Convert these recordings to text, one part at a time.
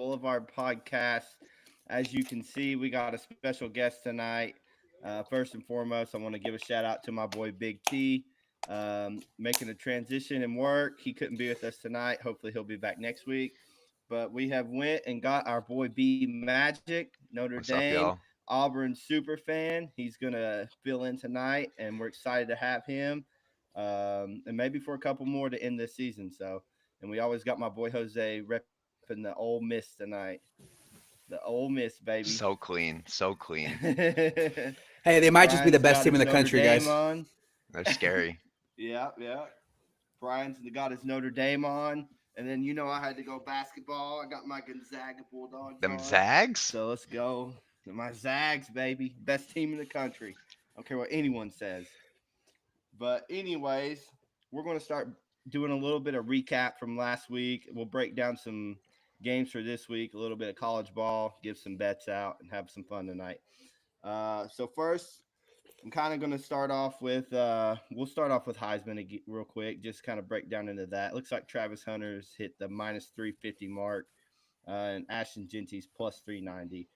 Boulevard podcast. As you can see, we got a special guest tonight. First and foremost, I want to give a shout out to my boy Big T, making a transition and work. He couldn't be with us tonight. Hopefully, he'll be back next week. But we have went and got our boy B Magic, Notre What's up, Dame, y'all? Auburn super fan. He's gonna fill in tonight, and we're excited to have him, and maybe for a couple more to end this season. So, and we always got my boy Jose repping the Ole Miss tonight. The Ole Miss, baby. So clean, so clean. Hey, they might just be the Brian's best got team in his the Notre country, Dame guys. on. They're scary. Yeah, yeah. Brian's got his Notre Dame on. And then I had to go basketball. I got my Gonzaga Bulldogs Them on. Zags? So let's go. My Zags, baby. Best team in the country. I don't care what anyone says. But anyways, we're going to start doing a little bit of recap from last week. We'll break down some games for this week, a little bit of college ball, give some bets out, and have some fun tonight. So first, I'm kind of going to start off with we'll start off with Heisman real quick, just kind of break down into that. Looks like Travis Hunter's hit the minus 350 mark, and Ashton Genty's plus 390.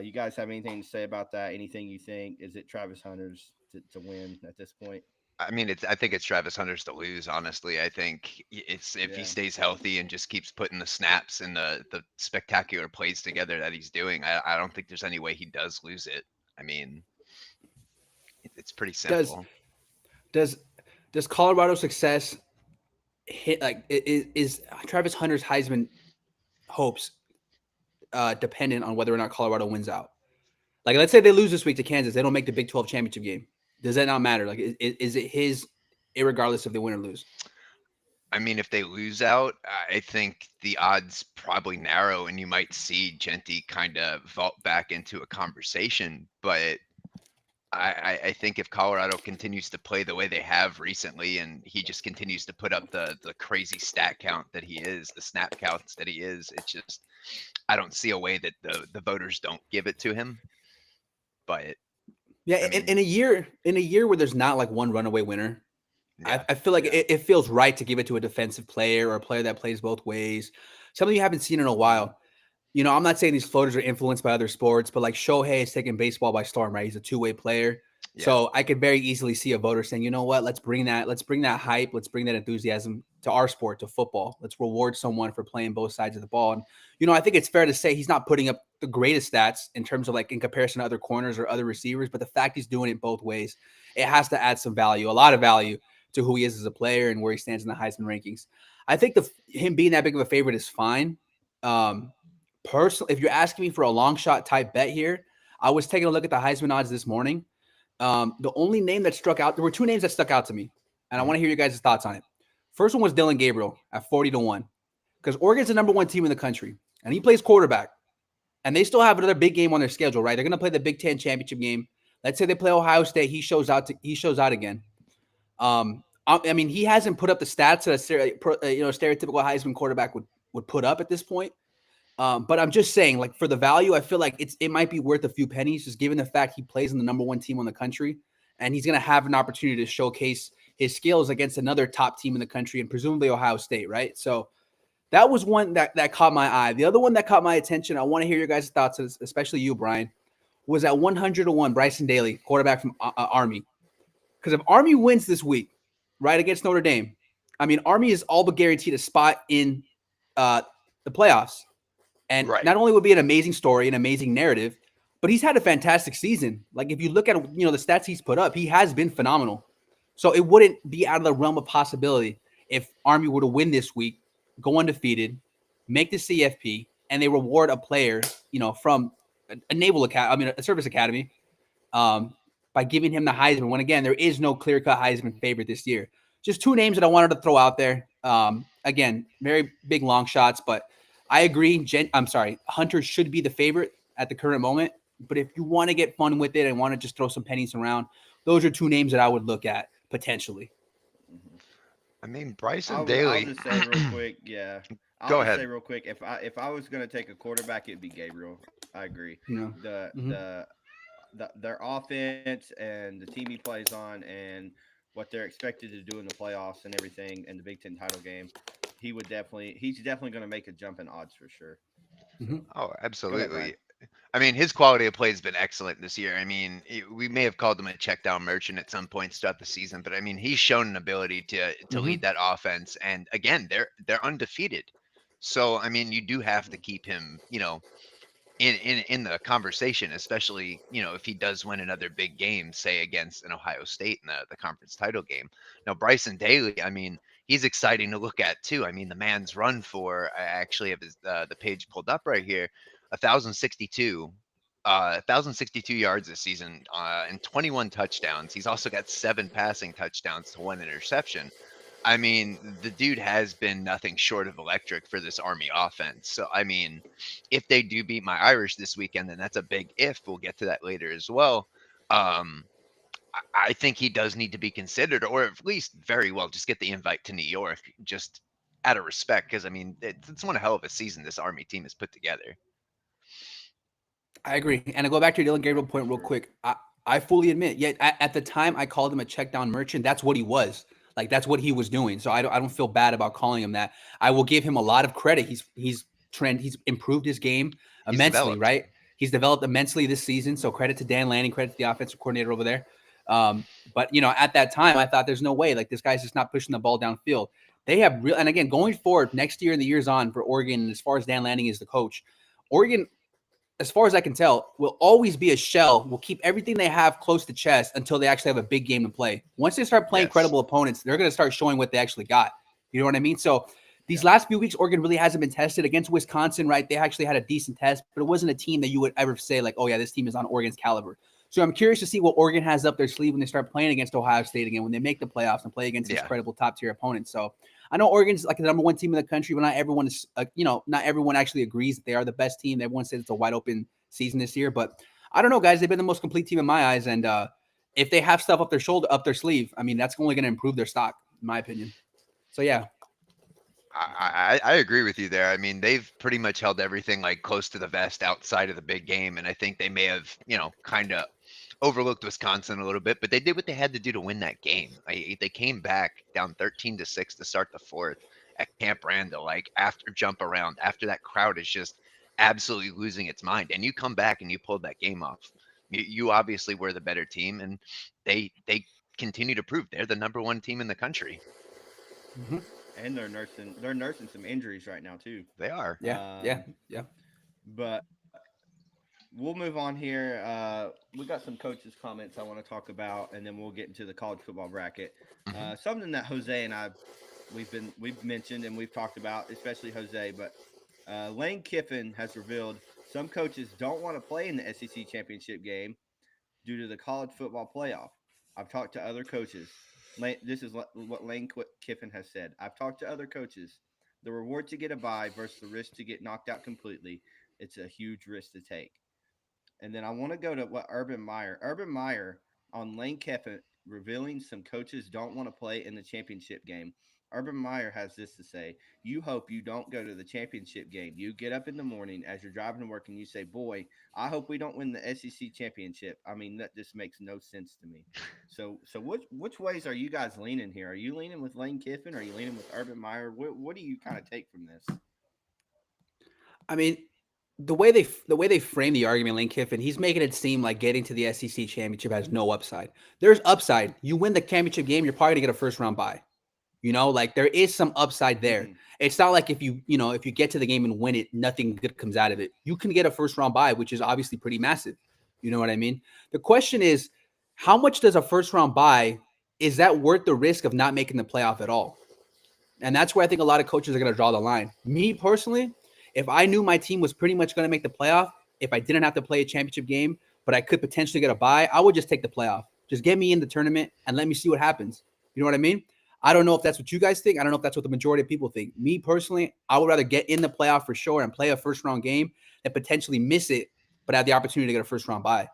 You guys have anything to say about that? Anything you think? Is it Travis Hunter's to win at this point? I mean, I think it's Travis Hunter's to lose. Honestly, I think it's if he Yeah. stays healthy and just keeps putting the snaps and the spectacular plays together that he's doing. I don't think there's any way he does lose it. I mean, it's pretty Does simple. does does Colorado's success hit is Travis Hunter's Heisman hopes dependent on whether or not Colorado wins out? Like, let's say they lose this week to Kansas, they don't make the Big 12 championship game. Does that not matter? Like, is it his, irregardless if they win or lose? I mean, if they lose out, I think the odds probably narrow, and you might see Genty kind of vault back into a conversation. But I think if Colorado continues to play the way they have recently, and he just continues to put up the crazy stat count that he is, the snap counts that he is, it's just I don't see a way that the voters don't give it to him. But Yeah, I in, mean, in a year where there's not like one runaway winner, I, yeah, I feel like Yeah. it feels right to give it to a defensive player or a player that plays both ways. Something you haven't seen in a while. I'm not saying these floaters are influenced by other sports, but like Shohei is taking baseball by storm, right? He's a two-way player. yeah, So I could very easily see a voter saying, you know what, let's bring that hype, let's bring that enthusiasm to our sport, to football. Let's reward someone for playing both sides of the ball. And, I think it's fair to say he's not putting up the greatest stats in terms of like in comparison to other corners or other receivers, but the fact he's doing it both ways, it has to add some value, a lot of value to who he is as a player and where he stands in the Heisman rankings. I think him being that big of a favorite is fine. Um, Personally, if you're asking me for a long shot type bet here, I was taking a look at the Heisman odds this morning. The only name that struck out, there were two names that stuck out to me, and I mhm, want to hear you guys' thoughts on it. First one was Dylan Gabriel at 40-1, because Oregon's the number one team in the country, and he plays quarterback, and they still have another big game on their schedule, right? They're going to play the Big Ten championship game. Let's say they play Ohio State, he shows out again. I mean, he hasn't put up the stats that a stereotypical Heisman quarterback would put up at this point. But I'm just saying, like, for the value, I feel like it might be worth a few pennies, just given the fact he plays in the number one team in the country, and he's going to have an opportunity to showcase his skills against another top team in the country, and presumably Ohio State, right? So that was one that caught my eye. The other one that caught my attention, I want to hear your guys' thoughts, especially you, Brian, was at 100-1, Bryson Daly, quarterback from Army. Because if Army wins this week, right, against Notre Dame, I mean, Army is all but guaranteed a spot in uh, the playoffs. And right. not only would it be an amazing story, an amazing narrative, but he's had a fantastic season. Like, if you look at the stats he's put up, he has been phenomenal. So it wouldn't be out of the realm of possibility if Army were to win this week, go undefeated, make the CFP, and they reward a player, from a naval academy, a service academy, um, by giving him the Heisman. When again, there is no clear-cut Heisman favorite this year. Just two names that I wanted to throw out there. Again, very big long shots, but I agree. Hunter should be the favorite at the current moment. But if you want to get fun with it and want to just throw some pennies around, those are two names that I would look at potentially. Mhm. I mean, Bryson I'll Daly. just say real quick, yeah. I'll Go just say ahead. real quick, if I was gonna take a quarterback, it'd be Gabriel. I agree. You know, The mm-hmm. the their offense and the team he plays on and what they're expected to do in the playoffs and everything in the Big Ten title game, he's definitely going to make a jump in odds for sure. Oh, Go ahead, Brian. absolutely. I mean, his quality of play has been excellent this year. I mean, we may have called him a check down merchant at some points throughout the season, but I mean, he's shown an ability to Hmm. lead that offense. And again, they're undefeated. So I mean, you do have to keep him, in the conversation, especially, if he does win another big game, say against an Ohio State in the conference title game. Now, Bryson Daly, I mean, he's exciting to look at too. I mean, the man's run for, I actually have the page pulled up right here, 1,062. 1,062 yards this season, and 21 touchdowns. He's also got 7 passing touchdowns to 1 interception. I mean, the dude has been nothing short of electric for this Army offense. So, I mean, if they do beat my Irish this weekend, then that's a big if. We'll get to that later as well. Um, I think he does need to be considered, or at least very well just get the invite to New York, just out of respect. Because, I mean, it's one hell of a season this Army team has put together. I agree. And to go back to your Dylan Gabriel point real quick, I fully admit, yet at the time I called him a check down merchant. That's what he was. Like that's what he was doing. So I don't feel bad about calling him that. I will give him a lot of credit. He's improved his game immensely, developed. right? He's developed immensely this season. So credit to Dan Lanning, credit to the offensive coordinator over there. But at that time I thought there's no way, like this guy's just not pushing the ball downfield. They have real, and again, going forward next year and the years on for Oregon, as far as Dan Lanning is the coach, Oregon, as far as I can tell, will always be a shell. Will keep everything they have close to chest until they actually have a big game to play. Once they start playing credible opponents, they're going to start showing what they actually got. You know what I mean? So these last few weeks, Oregon really hasn't been tested against Wisconsin, right? They actually had a decent test, but it wasn't a team that you would ever say like, oh yeah, this team is on Oregon's caliber. So I'm curious to see what Oregon has up their sleeve when they start playing against Ohio State again, when they make the playoffs and play against these credible top tier opponents. So I know Oregon's like the number 1 team in the country, but not everyone is, not everyone actually agrees that they are the best team. Everyone says it's a wide open season this year, but I don't know, guys. They've been the most complete team in my eyes, and if they have stuff up their sleeve, I mean, that's only going to improve their stock, in my opinion. So yeah, I agree with you there. I mean, they've pretty much held everything like close to the vest outside of the big game, and I think they may have, kind of overlooked Wisconsin a little bit, but they did what they had to do to win that game. They came back down 13-6 to start the 4th at Camp Randall, like after jump around, after that crowd is just absolutely losing its mind, and you come back and you pulled that game off. You obviously were the better team, and they continue to prove they're the number 1 team in the country. Mm-hmm. And they're nursing some injuries right now too. They are. Yeah. But we'll move on here. We got some coaches' comments I want to talk about, and then we'll get into the college football bracket. Something that Jose and I we've mentioned and we've talked about, especially Jose. But Lane Kiffin has revealed some coaches don't want to play in the SEC championship game due to the college football playoff. I've talked to other coaches. This is what Lane Kiffin has said. I've talked to other coaches. The reward to get a bye versus the risk to get knocked out completely, it's a huge risk to take. And then I want to go to what Urban Meyer on Lane Kiffin revealing some coaches don't want to play in the championship game. Urban Meyer has this to say: you hope you don't go to the championship game. You get up in the morning as you're driving to work and you say, boy, I hope we don't win the SEC championship. I mean, that just makes no sense to me. So which ways are you guys leaning here? Are you leaning with Lane Kiffin? Or are you leaning with Urban Meyer? What do you kind of take from this? I mean, the way they frame the argument, Lane Kiffin, he's making it seem like getting to the SEC championship has no upside. There's upside. You win the championship game, you're probably gonna get a first round bye. Like there is some upside there. Mm-hmm. It's not like if you get to the game and win it, nothing good comes out of it. You can get a first round bye, which is obviously pretty massive. You know what I mean? The question is, how much does a first round bye, is that worth the risk of not making the playoff at all? And that's where I think a lot of coaches are going to draw the line. Me personally, if I knew my team was pretty much going to make the playoff, if I didn't have to play a championship game, but I could potentially get a bye, I would just take the playoff. Just get me in the tournament and let me see what happens. You know what I mean? I don't know if that's what you guys think. I don't know if that's what the majority of people think. Me personally, I would rather get in the playoff for sure and play a first round game than potentially miss it, but have the opportunity to get a first round bye.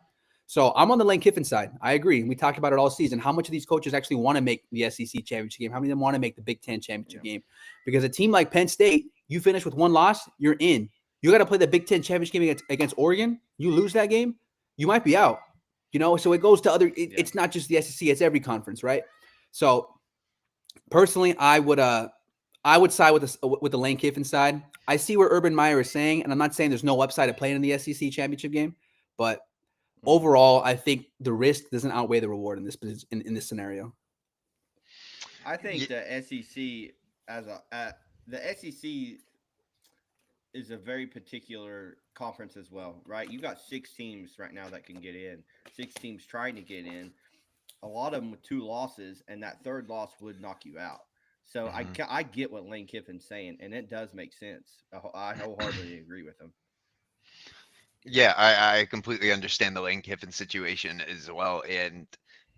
So I'm on the Lane Kiffin side. I agree. We talked about it all season. How much of these coaches actually want to make the SEC championship game? How many of them want to make the Big Ten championship game? Because a team like Penn State, you finish with 1 loss, you're in. You got to play the Big Ten championship game against Oregon. You lose that game, you might be out. So it goes to other. It's not just the SEC; it's every conference, right? So personally, I would side with the Lane Kiffin side. I see where Urban Meyer is saying, and I'm not saying there's no upside of playing in the SEC championship game, but overall, I think the risk doesn't outweigh the reward in this in this scenario. I think the SEC the SEC is a very particular conference as well, right? You got 6 teams right now that can get in. 6 teams trying to get in. A lot of them with 2 losses, and that third loss would knock you out. So I get what Lane Kiffin's saying, and it does make sense. I wholeheartedly agree with him. Yeah, I completely understand the Lane Kiffin situation as well. And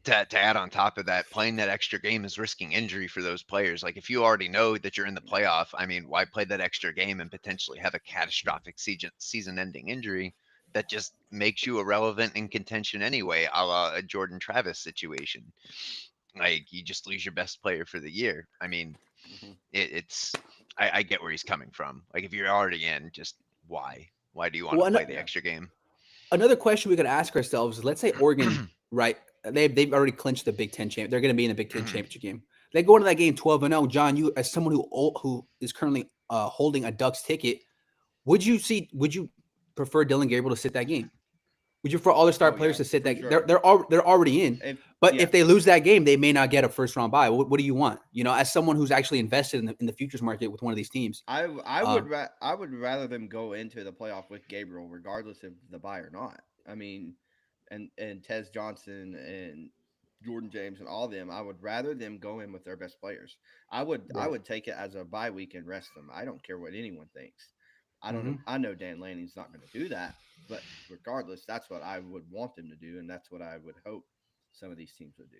to add on top of that, playing that extra game is risking injury for those players. Like if you already know that you're in the playoff, I mean, why play that extra game and potentially have a catastrophic season-ending injury that just makes you irrelevant in contention anyway, a la a Jordan Travis situation. Like you just lose your best player for the year. I mean, I get where he's coming from. Like if you're already in, just why? Why do you want to play the extra game? Another question we could ask ourselves is: let's say Oregon, right? They've already clinched the Big Ten champ. They're going to be in the Big Ten championship game. They go into that game 12-0. John, you as someone who is currently holding a Ducks ticket, would you prefer Dylan Gabriel to sit that game? Would you prefer all the star players to sit that? Sure. They're already in. If they lose that game, they may not get a first round bye. What do you want? You know, as someone who's actually invested in the futures market with one of these teams, I would rather them go into the playoff with Gabriel, regardless of the bye or not. I mean, and Tez Johnson and Jordan James and all of them, I would rather them go in with their best players. I would take it as a bye week and rest them. I don't care what anyone thinks. I don't know. I know Dan Lanning's not going to do that, but regardless, that's what I would want them to do, and that's what I would hope some of these teams would do.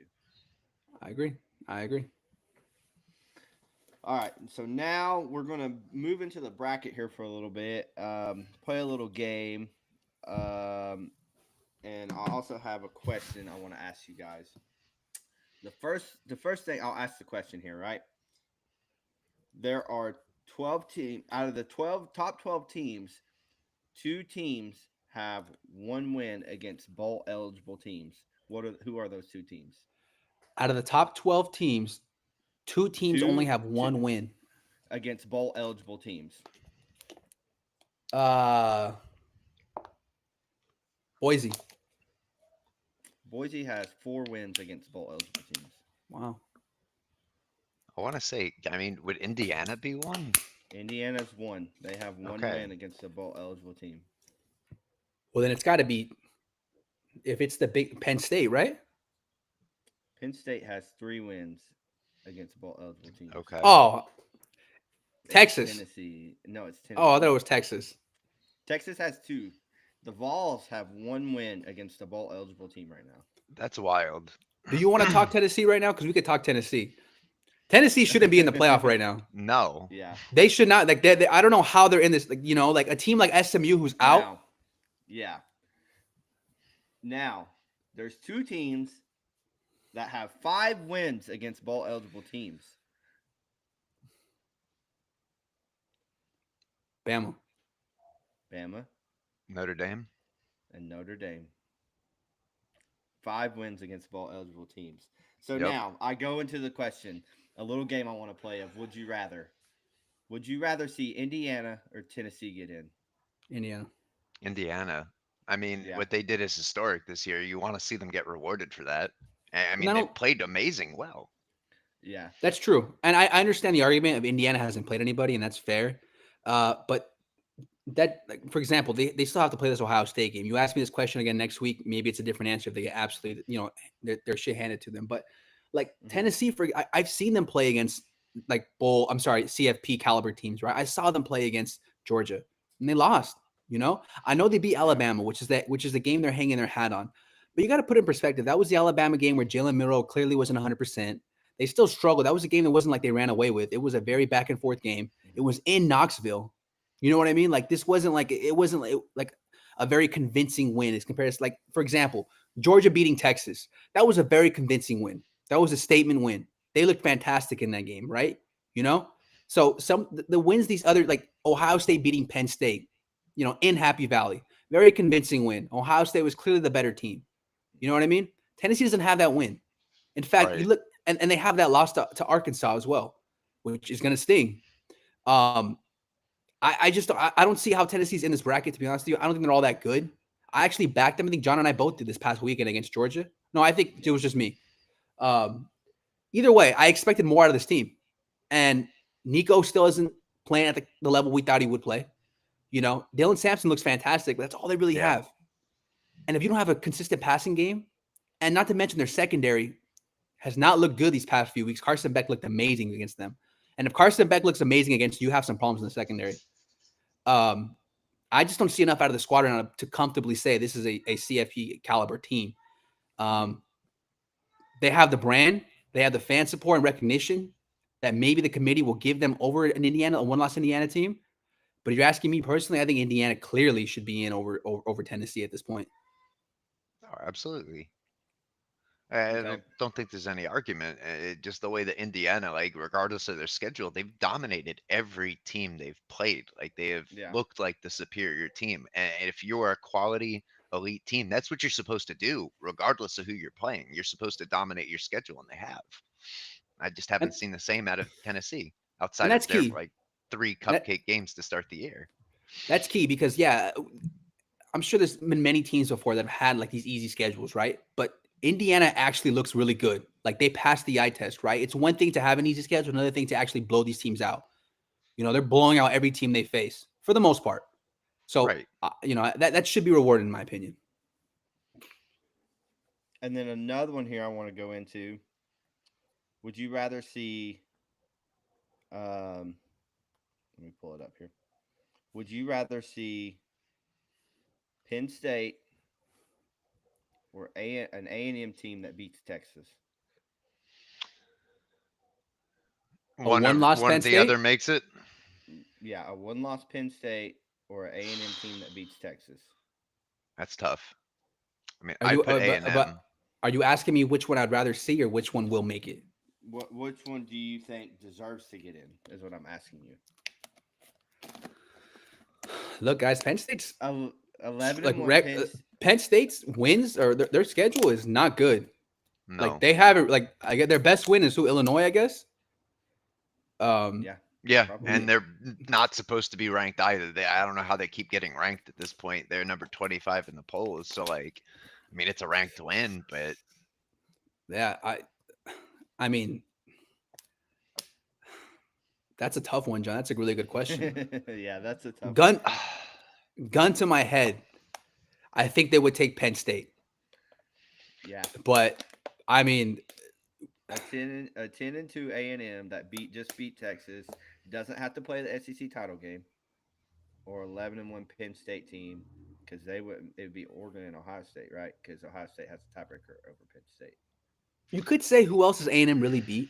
I agree. All right, so now we're going to move into the bracket here for a little bit, play a little game, and I also have a question I want to ask you guys. The first thing I'll ask the question here, right? There are 12 teams out of the top 12 teams. 2 teams have 1 win against bowl eligible teams. Who are those 2 teams? Out of the top 12 teams, 2 teams only have 1 win against bowl eligible teams. Boise. Boise has 4 wins against bowl eligible teams. Wow. I want to say, I mean, would Indiana be 1? Indiana's 1. They have 1 win against a bowl eligible team. Well, then it's got to be, if it's the big Penn State, right? Penn State has 3 wins against bowl eligible teams. Okay. Oh, Texas. Tennessee. No, it's Tennessee. Oh, I thought it was Texas. Texas has 2. The Vols have 1 win against a bowl eligible team right now. That's wild. Do you want to talk Tennessee right now? Because we could talk Tennessee. Tennessee shouldn't be in the playoff right now. No. Yeah. They should not. Like, they I don't know how they're in this. Like, you know, like a team like SMU who's out. Now, yeah. Now, there's 2 teams that have 5 wins against bowl eligible teams. Bama. Notre Dame. And Notre Dame. 5 wins against bowl eligible teams. So now I go into the question, a little game I want to play of would you rather? Would you rather see Indiana or Tennessee get in? Indiana. I mean, what they did is historic this year. You want to see them get rewarded for that. I mean, they played amazing well. Yeah. That's true. And I understand the argument of Indiana hasn't played anybody, and that's fair. But that, like, for example, they still have to play this Ohio State game. You ask me this question again next week, maybe it's a different answer if they get absolutely, you know, their shit handed to them. But like Tennessee, I've seen them play against like CFP caliber teams, right? I saw them play against Georgia and they lost. You know, I know they beat Alabama, which is the game they're hanging their hat on. But you got to put in perspective. That was the Alabama game where Jalen Milroe clearly wasn't 100%. They still struggled. That was a game that wasn't like they ran away with. It was a very back and forth game. It was in Knoxville. You know what I mean? Like this wasn't like a very convincing win as compared to, like, for example, Georgia beating Texas. That was a very convincing win. That was a statement win. They looked fantastic in that game, right? You know, so the wins these other, like Ohio State beating Penn State, you know, in Happy Valley, very convincing win. Ohio State was clearly the better team. You know what I mean? Tennessee doesn't have that win. In fact, you look, and they have that loss to Arkansas as well, which is going to sting. I just I don't see how Tennessee's in this bracket, to be honest with you. I don't think they're all that good. I actually backed them. I think John and I both did this past weekend against Georgia. No, I think it was just me. Um, Either way, I expected more out of this team. And Nico still isn't playing at the level we thought he would play. You know, Dylan Sampson looks fantastic, but that's all they really Yeah. have. And if you don't have a consistent passing game, and not to mention their secondary has not looked good these past few weeks. Carson Beck looked amazing against them. And if Carson Beck looks amazing against you, have some problems in the secondary. I just don't see enough out of the squadron to comfortably say this is a CFP caliber team. They have the brand, they have the fan support and recognition that maybe the committee will give them over an Indiana, a one-loss Indiana team. But if you're asking me personally, I think Indiana clearly should be in over Tennessee at this point. Oh, absolutely. I Okay. don't think there's any argument. Just the way that Indiana, like, regardless of their schedule, they've dominated every team they've played. Like, they have Yeah. looked like the superior team. And if you're a quality elite team, that's what you're supposed to do, regardless of who you're playing. You're supposed to dominate your schedule, and they have. I just haven't seen the same out of Tennessee outside of that's their key. like 3 That- cupcake games to start the year. That's key because, yeah, I'm sure there's been many teams before that have had like these easy schedules, right? But Indiana actually looks really good. Like they passed the eye test, right? It's one thing to have an easy schedule, another thing to actually blow these teams out. You know, they're blowing out every team they face for the most part. So, Right. you know, that should be rewarded in my opinion. And then another one here I want to go into. Would you rather see let me pull it up here. Would you rather see Penn State or an A&M team that beats Texas? one-loss One Penn of the State? other makes it. Yeah, a one-loss Penn State or an A&M team that beats Texas. That's tough. I mean, Are I you, put A&M. but are you asking me which one I'd rather see or which one will make it? Which one do you think deserves to get in? Is what I'm asking you. Look, guys, Penn State's 11 like and 1 Penn State's wins or their schedule is not good. No. Like they have it. Like I get their best win is who, Illinois, I guess. Yeah. Yeah, Probably. and they're not supposed to be ranked either. I don't know how they keep getting ranked at this point. They're number 25 in the polls. So like, I mean, it's a ranked win, but yeah, I mean, that's a tough one, John. That's a really good question. Yeah, that's a tough Gun to my head, I think they would take Penn State. Yeah. But I mean, a 10-2 A&M that just beat Texas doesn't have to play the SEC title game, or 11-1 Penn State team because it would be Oregon and Ohio State, right? Because Ohio State has a tiebreaker over Penn State. you could say who else is A&M really beat,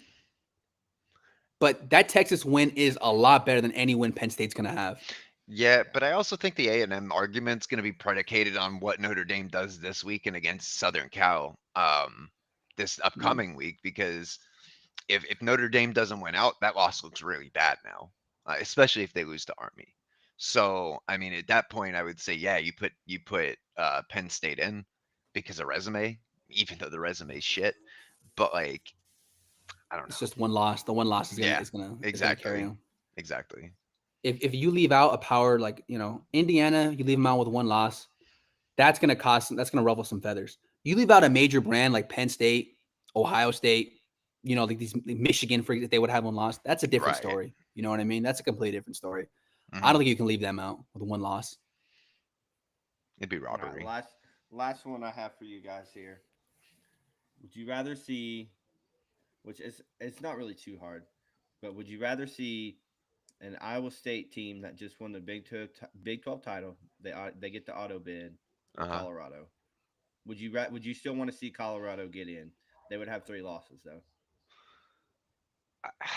but that Texas win is a lot better than any win Penn State's gonna have. yeah, but I also think the A&M argument's going to be predicated on what Notre Dame does this weekend against Southern Cal, this upcoming week, because if Notre Dame doesn't win out, that loss looks really bad now, especially if they lose to Army. So, I mean, at that point, I would say, yeah, you put Penn State in because of resume, even though the resume is shit. But like, I don't know. It's just one loss. The one loss is gonna Yeah, is gonna exactly. carry them. Exactly. If you leave out a power like, you know, Indiana, you leave them out with one loss, that's gonna ruffle some feathers. You leave out a major brand like Penn State, Ohio State, you know, like these Michigan, for if they would have one loss, that's a different Right. story. You know what I mean? That's a completely different story. Mhm. I don't think you can leave them out with one loss. It'd be All right, robbery. last one I have for you guys here. Would you rather see, which is it's not really too hard, but would you rather see an Iowa State team that just won the Big 12 title? They get the auto bid. Uh-huh. Colorado. Would you still want to see Colorado get in? They would have 3 losses though.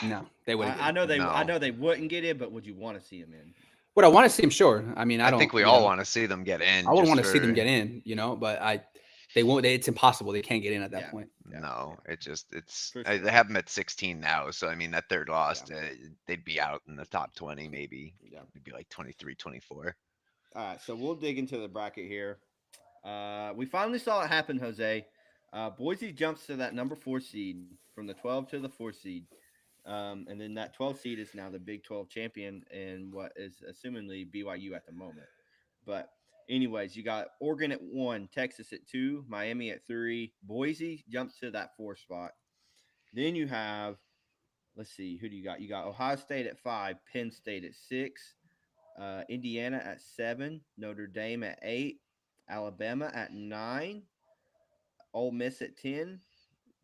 No, they wouldn't. I know No. they wouldn't get in, but would you want to see them in? Would I want to see them? Sure. I mean, I don't think we you all know, want to see them get in. I would just want to see them for- get in, you know, but they won't. It's impossible. They can't get in at that Yeah. point. Yeah, No, it's For they sure. have them at 16 now. So I mean, that third loss, Yeah. they'd be out in the top 20, maybe. Yeah. It'd be like 23, 24. All right, so we'll dig into the bracket here. We finally saw it happen, Jose. Boise jumps to that number 4 seed from the 12 to the 4 seed. And then that 12 seed is now the Big 12 champion in what is assumingly BYU at the moment. But anyways, you got Oregon at 1, Texas at 2, Miami at 3, Boise jumps to that 4 spot. Then you have, let's see, who do you got? You got Ohio State at 5, Penn State at 6, Indiana at 7, Notre Dame at 8, Alabama at 9, Ole Miss at 10,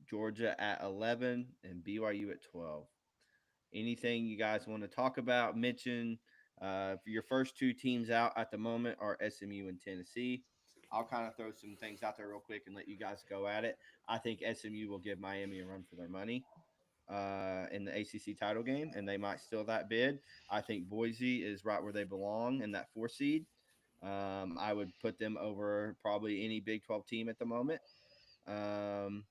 Georgia at 11, and BYU at 12. Anything you guys want to talk about, mention? Your first 2 teams out at the moment are SMU and Tennessee. I'll kind of throw some things out there real quick and let you guys go at it. I think SMU will give Miami a run for their money in the ACC title game, and they might steal that bid. I think Boise is right where they belong in that 4 seed. I would put them over probably any Big 12 team at the moment. Um,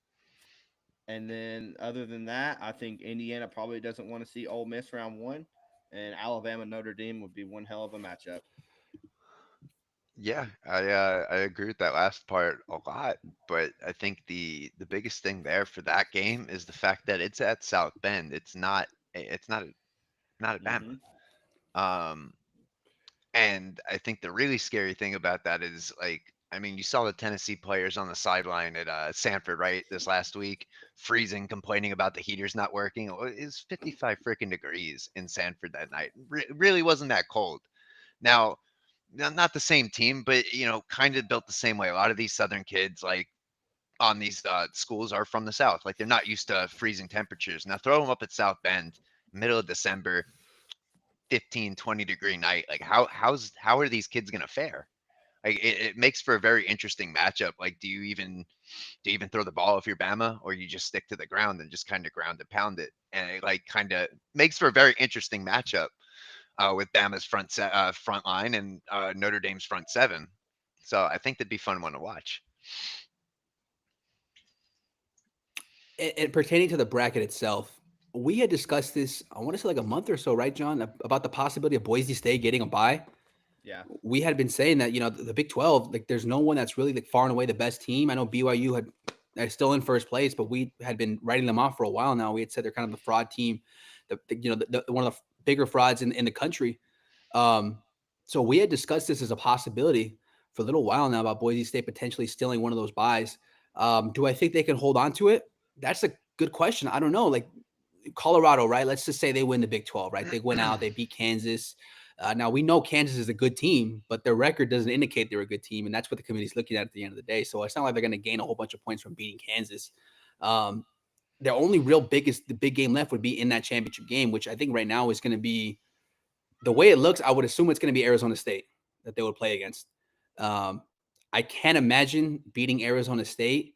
and then other than that, I think Indiana probably doesn't want to see Ole Miss round 1, and Alabama Notre Dame would be one hell of a matchup. Yeah, I agree with that last part a lot, but I think the biggest thing there for that game is the fact that it's at South Bend. It's not at Mm-hmm. Bama. Um, and I think the really scary thing about that is like, I mean, you saw the Tennessee players on the sideline at Sanford, right, this last week, freezing, complaining about the heaters not working. It was 55 freaking degrees in Sanford that night. Really wasn't that cold. Now, not the same team, but kind of built the same way. A lot of these Southern kids, like on these schools, are from the South. Like they're not used to freezing temperatures. Now throw them up at South Bend, middle of December, 15-20 degree night. Like how are these kids gonna fare? Like it makes for a very interesting matchup. Like do you even throw the ball if you're Bama, or you just stick to the ground and just kind of ground and pound it? And it like kind of makes for a very interesting matchup with Bama's front line and Notre Dame's front seven. So I think that'd be fun one to watch. And pertaining to the bracket itself, we had discussed this, I want to say like a month or so, right, John, about the possibility of Boise State getting a bye. Yeah. We had been saying that, the Big 12, like there's no one that's really like far and away the best team. I know BYU they're still in first place, but we had been writing them off for a while now. We had said they're kind of the fraud team, one of the bigger frauds in the country. So we had discussed this as a possibility for a little while now about Boise State potentially stealing one of those buys. Do I think they can hold on to it? That's a good question. I don't know. Like Colorado, right? Let's just say they win the Big 12, right? They went out, they beat Kansas. Now we know Kansas is a good team, but their record doesn't indicate they're a good team, and that's what the committee's looking at the end of the day. So it's not like they're going to gain a whole bunch of points from beating Kansas. Their only the big game left would be in that championship game, which I think right now is going to be the way it looks. I would assume it's going to be Arizona State that they would play against. I can't imagine beating Arizona State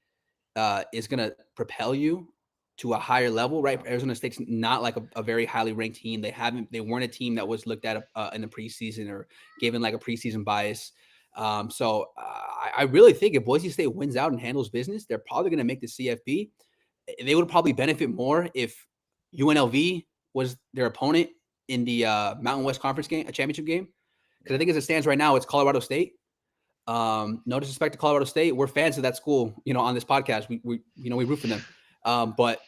is going to propel you to a higher level, right? Arizona State's not like a very highly ranked team. They weren't a team that was looked at in the preseason or given like a preseason bias. So I really think if Boise State wins out and handles business, they're probably going to make the CFP. They would probably benefit more if UNLV was their opponent in the Mountain West Conference game, a championship game. Because I think as it stands right now, it's Colorado State. No disrespect to Colorado State. We're fans of that school, on this podcast. We root for them. But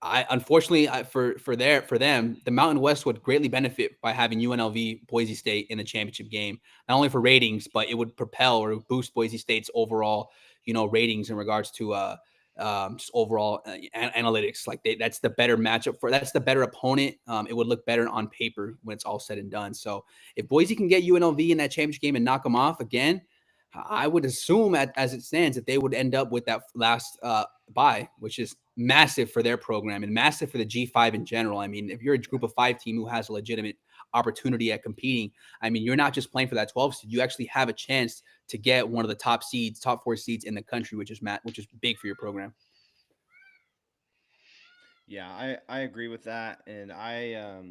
unfortunately for them, the Mountain West would greatly benefit by having UNLV Boise State in the championship game, not only for ratings, but it would propel or boost Boise State's overall, ratings in regards to just overall analytics. Like that's the better matchup that's the better opponent. It would look better on paper when it's all said and done. So if Boise can get UNLV in that championship game and knock them off again, I would assume as it stands that they would end up with that last bye, which is massive for their program and massive for the G5 in general. I mean, if you're a group of 5 team who has a legitimate opportunity at competing, I mean, you're not just playing for that 12 seed. You actually have a chance to get one of the top 4 seeds in the country, which is big for your program. Yeah, I agree with that, and I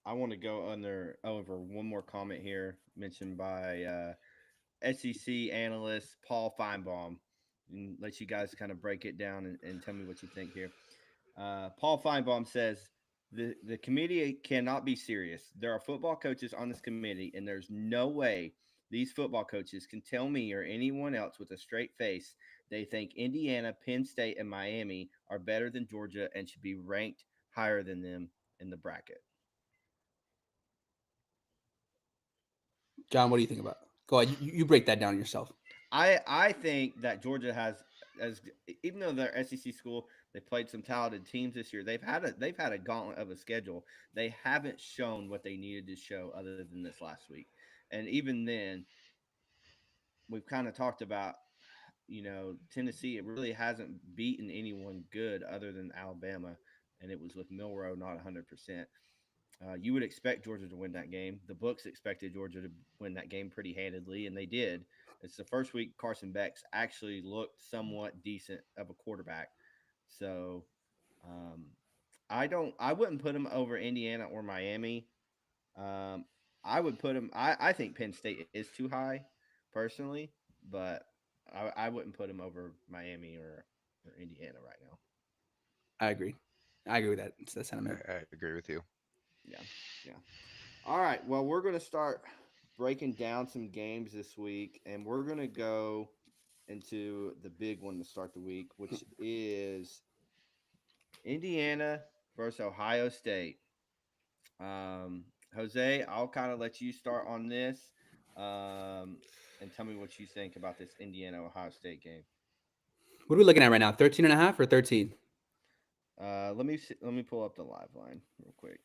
want to go over one more comment here mentioned by SEC analyst Paul Feinbaum, and let you guys kind of break it down and tell me what you think here. Paul Feinbaum says the committee cannot be serious. There are football coaches on this committee, and there's no way these football coaches can tell me or anyone else with a straight face they think Indiana, Penn State, and Miami are better than Georgia and should be ranked higher than them in the bracket. John, what do you think about it? Go ahead. You break that down yourself. I think that Georgia has, as even though they're SEC school, they played some talented teams this year. They've had a gauntlet of a schedule. They haven't shown what they needed to show other than this last week, and even then, we've kind of talked about, Tennessee. It really hasn't beaten anyone good other than Alabama, and it was with Milroe not 100%. You would expect Georgia to win that game. The books expected Georgia to win that game pretty handedly, and they did. It's the first week Carson Beck's actually looked somewhat decent of a quarterback. So I wouldn't put him over Indiana or Miami. I would put him. I think Penn State is too high, personally, but I wouldn't put him over Miami or Indiana right now. I agree. I agree with that. It's that sentiment. I agree with you. Yeah. All right. Well, we're going to start breaking down some games this week, and we're going to go into the big one to start the week, which is Indiana versus Ohio State. Jose, I'll kind of let you start on this, and tell me what you think about this Indiana Ohio State game. What are we looking at right now? 13.5 or 13? Let me pull up the live line real quick.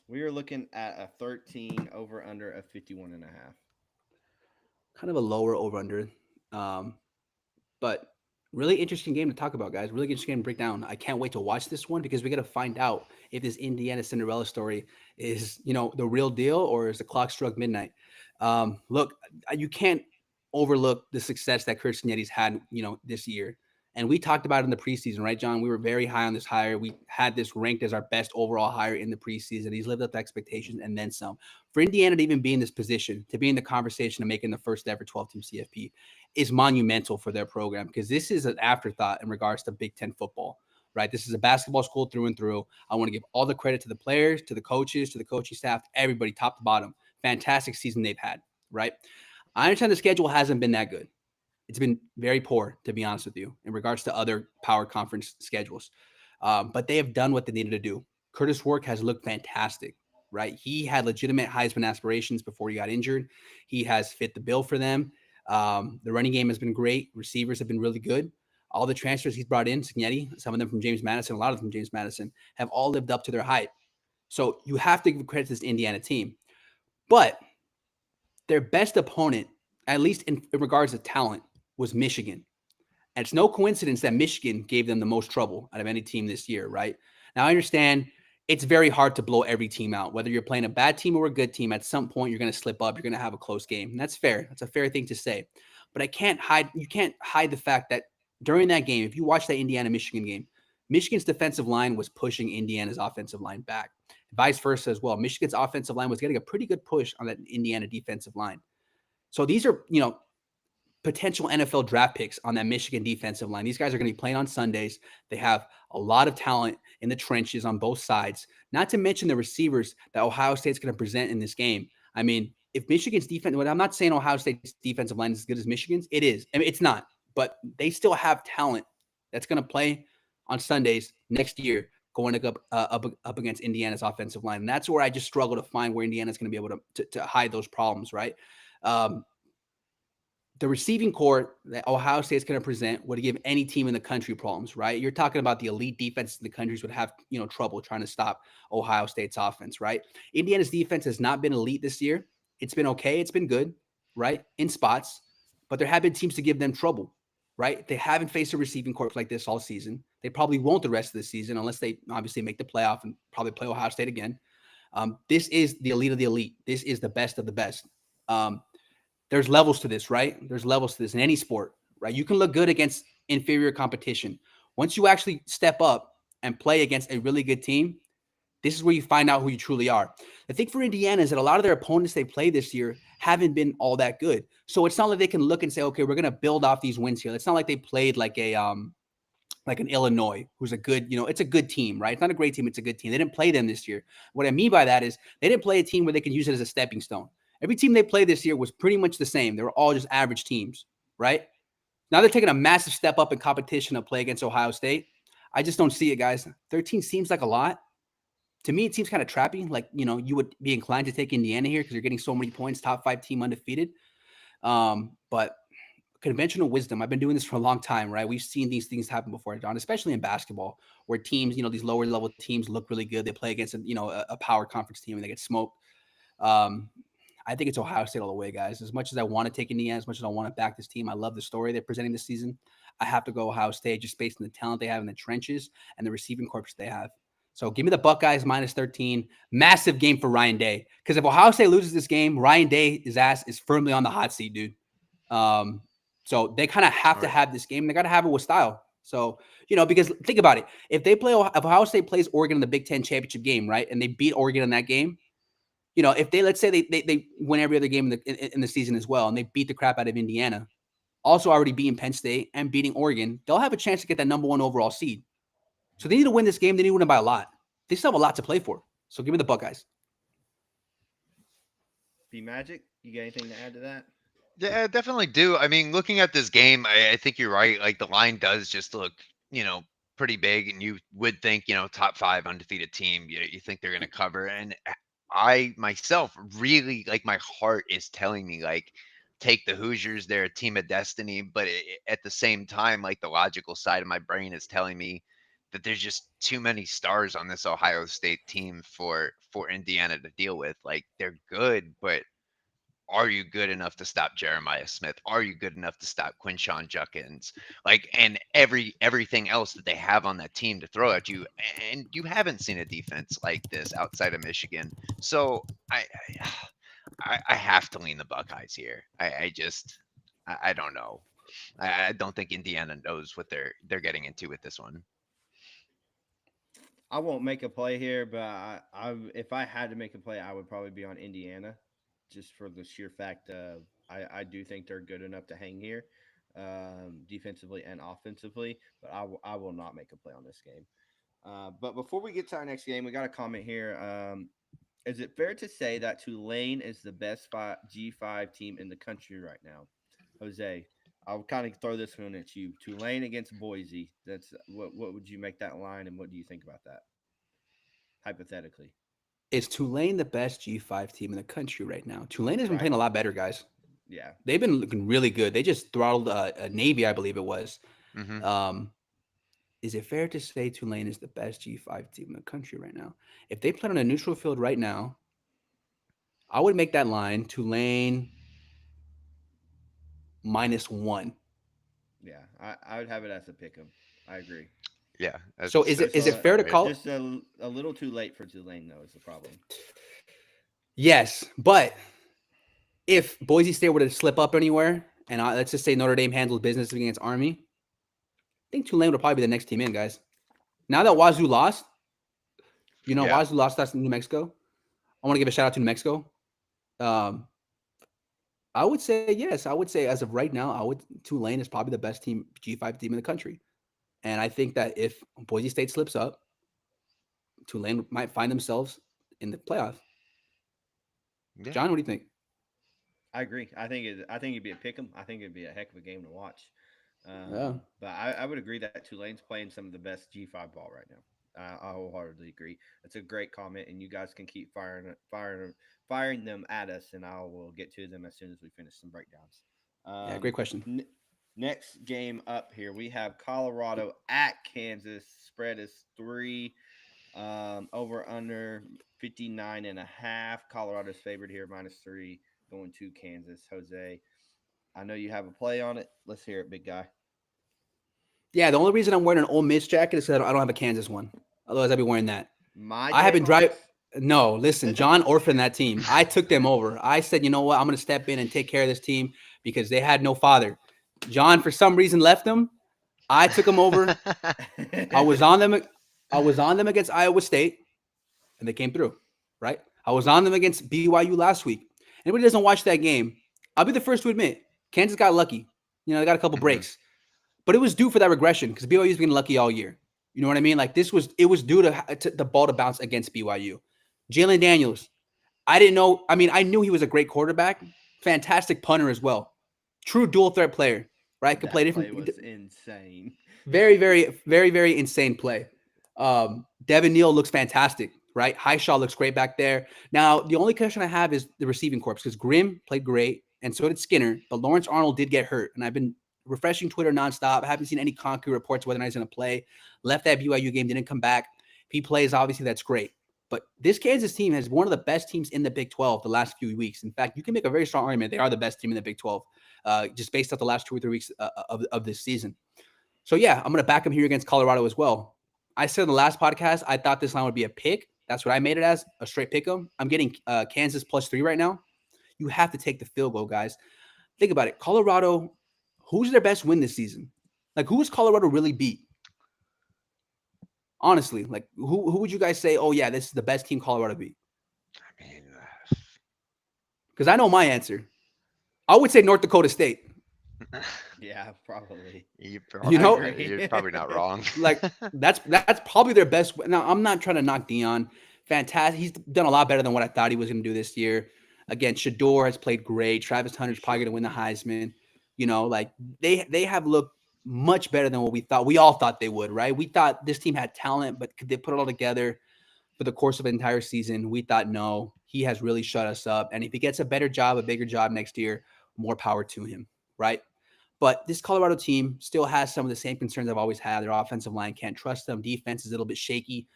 We are looking at a 13 over under of 51.5. Kind of a lower over under. But really interesting game to talk about, guys. Really interesting game to break down. I can't wait to watch this one because we got to find out if this Indiana Cinderella story is, the real deal or is the clock struck midnight. Look, you can't overlook the success that Curt Cignetti's had, this year. And we talked about it in the preseason, right, John? We were very high on this hire. We had this ranked as our best overall hire in the preseason. He's lived up to expectations and then some. For Indiana to even be in this position, to be in the conversation of making the first ever 12-team CFP is monumental for their program because this is an afterthought in regards to Big Ten football, right? This is a basketball school through and through. I want to give all the credit to the players, to the coaches, to the coaching staff, everybody top to bottom. Fantastic season they've had, right? I understand the schedule hasn't been that good. It's been very poor, to be honest with you, in regards to other power conference schedules. But they have done what they needed to do. Curtis Work has looked fantastic, right? He had legitimate Heisman aspirations before he got injured. He has fit the bill for them. The running game has been great. Receivers have been really good. All the transfers he's brought in, Cignetti, some of them from James Madison, a lot of them from James Madison, have all lived up to their hype. So you have to give credit to this Indiana team. But their best opponent, at least in regards to talent, was Michigan. And it's no coincidence that Michigan gave them the most trouble out of any team this year, right? Now, I understand it's very hard to blow every team out. Whether you're playing a bad team or a good team, at some point you're going to slip up. You're going to have a close game. And that's fair. That's a fair thing to say. But you can't hide the fact that during that game, if you watch that Indiana-Michigan game, Michigan's defensive line was pushing Indiana's offensive line back. Vice versa as well. Michigan's offensive line was getting a pretty good push on that Indiana defensive line. So these are, potential NFL draft picks on that Michigan defensive line. These guys are going to be playing on Sundays. They have a lot of talent in the trenches on both sides, not to mention the receivers that Ohio State's going to present in this game. I mean, if Michigan's defense, I'm not saying Ohio State's defensive line is as good as Michigan's. It is. I mean, it's not, but they still have talent that's going to play on Sundays next year going up against Indiana's offensive line. And that's where I just struggle to find where Indiana's going to be able to hide those problems, right? The receiving core that Ohio State's going to present would give any team in the country problems, right? You're talking about the elite defenses in the countries would have, trouble trying to stop Ohio State's offense, right? Indiana's defense has not been elite this year. It's been okay. It's been good, right? In spots, but there have been teams to give them trouble, right? They haven't faced a receiving corps like this all season. They probably won't the rest of the season unless they obviously make the playoff and probably play Ohio State again. This is the elite of the elite. This is the best of the best. There's levels to this, right? There's levels to this in any sport, right? You can look good against inferior competition. Once you actually step up and play against a really good team, this is where you find out who you truly are. The thing for Indiana is that a lot of their opponents they play this year haven't been all that good. So it's not like they can look and say, okay, we're going to build off these wins here. It's not like they played like an Illinois, who's a good, it's a good team, right? It's not a great team. It's a good team. They didn't play them this year. What I mean by that is they didn't play a team where they can use it as a stepping stone. Every team they played this year was pretty much the same. They were all just average teams, right? Now they're taking a massive step up in competition to play against Ohio State. I just don't see it, guys. 13 seems like a lot. To me, it seems kind of trappy. Like, you would be inclined to take Indiana here because you're getting so many points, top 5 team undefeated. But conventional wisdom, I've been doing this for a long time, right? We've seen these things happen before, John, especially in basketball, where teams, these lower level teams look really good. They play against a power conference team and they get smoked. I think it's Ohio State all the way, guys. As much as I want to take Indiana, as much as I want to back this team, I love the story they're presenting this season. I have to go Ohio State just based on the talent they have in the trenches and the receiving corps they have. So give me the Buckeyes minus 13. Massive game for Ryan Day. Because if Ohio State loses this game, Ryan Day, his ass is firmly on the hot seat, dude. So they kind of have to have this game. They got to have it with style. So, because think about it. If Ohio State plays Oregon in the Big Ten championship game, right, and they beat Oregon in that game, if they, let's say they win every other game in the season as well, and they beat the crap out of Indiana, also already beating Penn State and beating Oregon, they'll have a chance to get that number 1 overall seed. So they need to win this game. They need to win it by a lot. They still have a lot to play for. So give me the Buckeyes. B-Magic, you got anything to add to that? Yeah, I definitely do. I mean, looking at this game, I think you're right. Like the line does just look, pretty big, and you would think, top 5 undefeated team. You think they're going to cover, and I myself really like my heart is telling me like take the Hoosiers. They're a team of destiny, but at the same time, like the logical side of my brain is telling me that there's just too many stars on this Ohio State team for Indiana to deal with. Like they're good, but are you good enough to stop Jeremiah Smith? Are you good enough to stop Quinshon Judkins? Like, and everything else that they have on that team to throw at you, and you haven't seen a defense like this outside of Michigan. So I have to lean the Buckeyes here. I don't know. I don't think Indiana knows what they're getting into with this one. I won't make a play here, but if I had to make a play, I would probably be on Indiana, just for the sheer fact of I do think they're good enough to hang here, defensively and offensively. But I will not make a play on this game. But before we get to our next game, we got a comment here. Is it fair to say that Tulane is the best G5 team in the country right now? Jose, I'll kind of throw this one at you. Tulane against Boise. That's what would you make that line, and what do you think about that? Hypothetically, is Tulane the best G5 team in the country right now? Tulane has been playing a lot better, guys. Yeah, they've been looking really good. They just throttled a Navy, I believe it was. Mm-hmm. Is it fair to say Tulane is the best G5 team in the country right now? If they played on a neutral field right now, I would make that line Tulane -1. Yeah, I would have it as a pick 'em. I agree. Yeah. So is it fair to call it? Just a little too late for Tulane, though, is the problem. Yes, but if Boise State were to slip up anywhere, and let's just say Notre Dame handled business against Army, I think Tulane would probably be the next team in, guys. Now that Wazoo lost, Wazoo lost to New Mexico. I want to give a shout out to New Mexico. I would say yes. I would say as of right now, Tulane is probably the best G5 team in the country. And I think that if Boise State slips up, Tulane might find themselves in the playoff. Yeah. John, what do you think? I agree. I think it'd be a pick 'em. I think it'd be a heck of a game to watch. But I would agree that Tulane's playing some of the best G5 ball right now. I wholeheartedly agree. It's a great comment, and you guys can keep firing them at us, and I will get to them as soon as we finish some breakdowns. Great question. Next game up here, we have Colorado at Kansas. Spread is 3. Over under 59.5. Colorado's favored here, -3, going to Kansas. Jose, I know you have a play on it. Let's hear it, big guy. Yeah, the only reason I'm wearing an Ole Miss jacket is because I don't have a Kansas one. Otherwise, I'd be wearing that. I have been driving. No, listen, John orphaned that team. I took them over. I said, you know what? I'm going to step in and take care of this team because they had no father. John, for some reason, left them. I took them over. I was on them against Iowa State, and they came through, right? I was on them against BYU last week. Anybody doesn't watch that game, I'll be the first to admit, Kansas got lucky. They got a couple breaks. But it was due for that regression because BYU's been lucky all year. You know what I mean? Like it was due to the ball to bounce against BYU. Jalen Daniels, I didn't know. I mean, I knew he was a great quarterback, fantastic punter as well. True dual threat player, right? Could That play play different. was insane. Very, very, very, very insane play. Devin Neal looks fantastic, right? Highshaw looks great back there. Now, the only question I have is the receiving corps because Grimm played great and so did Skinner, but Lawrence Arnold did get hurt. And I've been refreshing Twitter nonstop. I haven't seen any concrete reports whether or not he's going to play. Left that BYU game, didn't come back. If he plays, obviously that's great. But this Kansas team has one of the best teams in the Big 12 the last few weeks. In fact, you can make a very strong argument they are the best team in the Big 12, just based off the last 2 or 3 weeks of this season. So, yeah, I'm going to back them here against Colorado as well. I said in the last podcast, I thought this line would be a pick. That's what I made it as, a straight pick 'em. I'm getting Kansas +3 right now. You have to take the field goal, guys. Think about it. Colorado, who's their best win this season? Like, who has Colorado really beat? Honestly, like, who would you guys say, oh, yeah, this is the best team Colorado beat? I mean, Because I know my answer. I would say North Dakota State. Yeah, probably. you're probably not wrong. Like, that's probably their best. Now, I'm not trying to knock Dion. Fantastic. He's done a lot better than what I thought he was going to do this year. Again, Shador has played great. Travis Hunter's probably going to win the Heisman. You know, like, they have looked much better than what we thought. We all thought they would, right? We thought this team had talent, but could they put it all together for the course of an entire season? We thought, no, he has really shut us up. And if he gets a better job, a bigger job next year, more power to him, right? But this Colorado team still has some of the same concerns I've always had. Their offensive line can't trust them. Defense is a little bit shaky.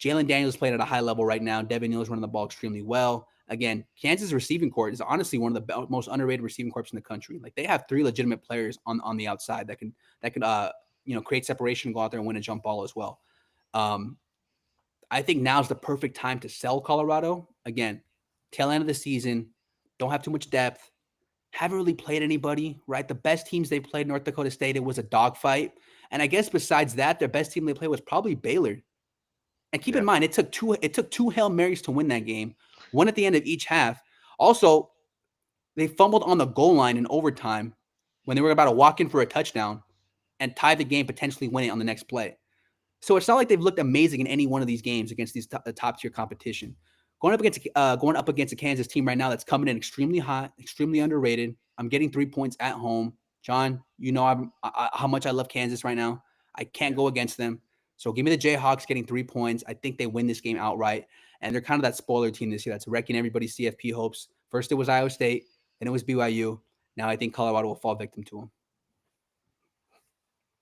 Jalen Daniels playing at a high level right now. Devin Neal is running the ball extremely well. Again, Kansas receiving corps is honestly one of the most underrated receiving corps in the country. Like, they have 3 legitimate players on the outside that can create separation and go out there and win a jump ball as well. I think now's the perfect time to sell Colorado. Again, tail end of the season, don't have too much depth, haven't really played anybody, right? The best teams they played, North Dakota State, it was a dogfight. And I guess besides that, their best team they played was probably Baylor. And keep in mind, it took two Hail Marys to win that game, one at the end of each half. Also, they fumbled on the goal line in overtime when they were about to walk in for a touchdown and tie the game, potentially winning on the next play. So it's not like they've looked amazing in any one of these games against these top tier competition. Going up against a Kansas team right now that's coming in extremely hot, extremely underrated. I'm getting 3 points at home. John, you know how much I love Kansas right now. I can't go against them. So give me the Jayhawks getting 3 points. I think they win this game outright. And they're kind of that spoiler team this year that's wrecking everybody's CFP hopes. First it was Iowa State, then it was BYU. Now I think Colorado will fall victim to them.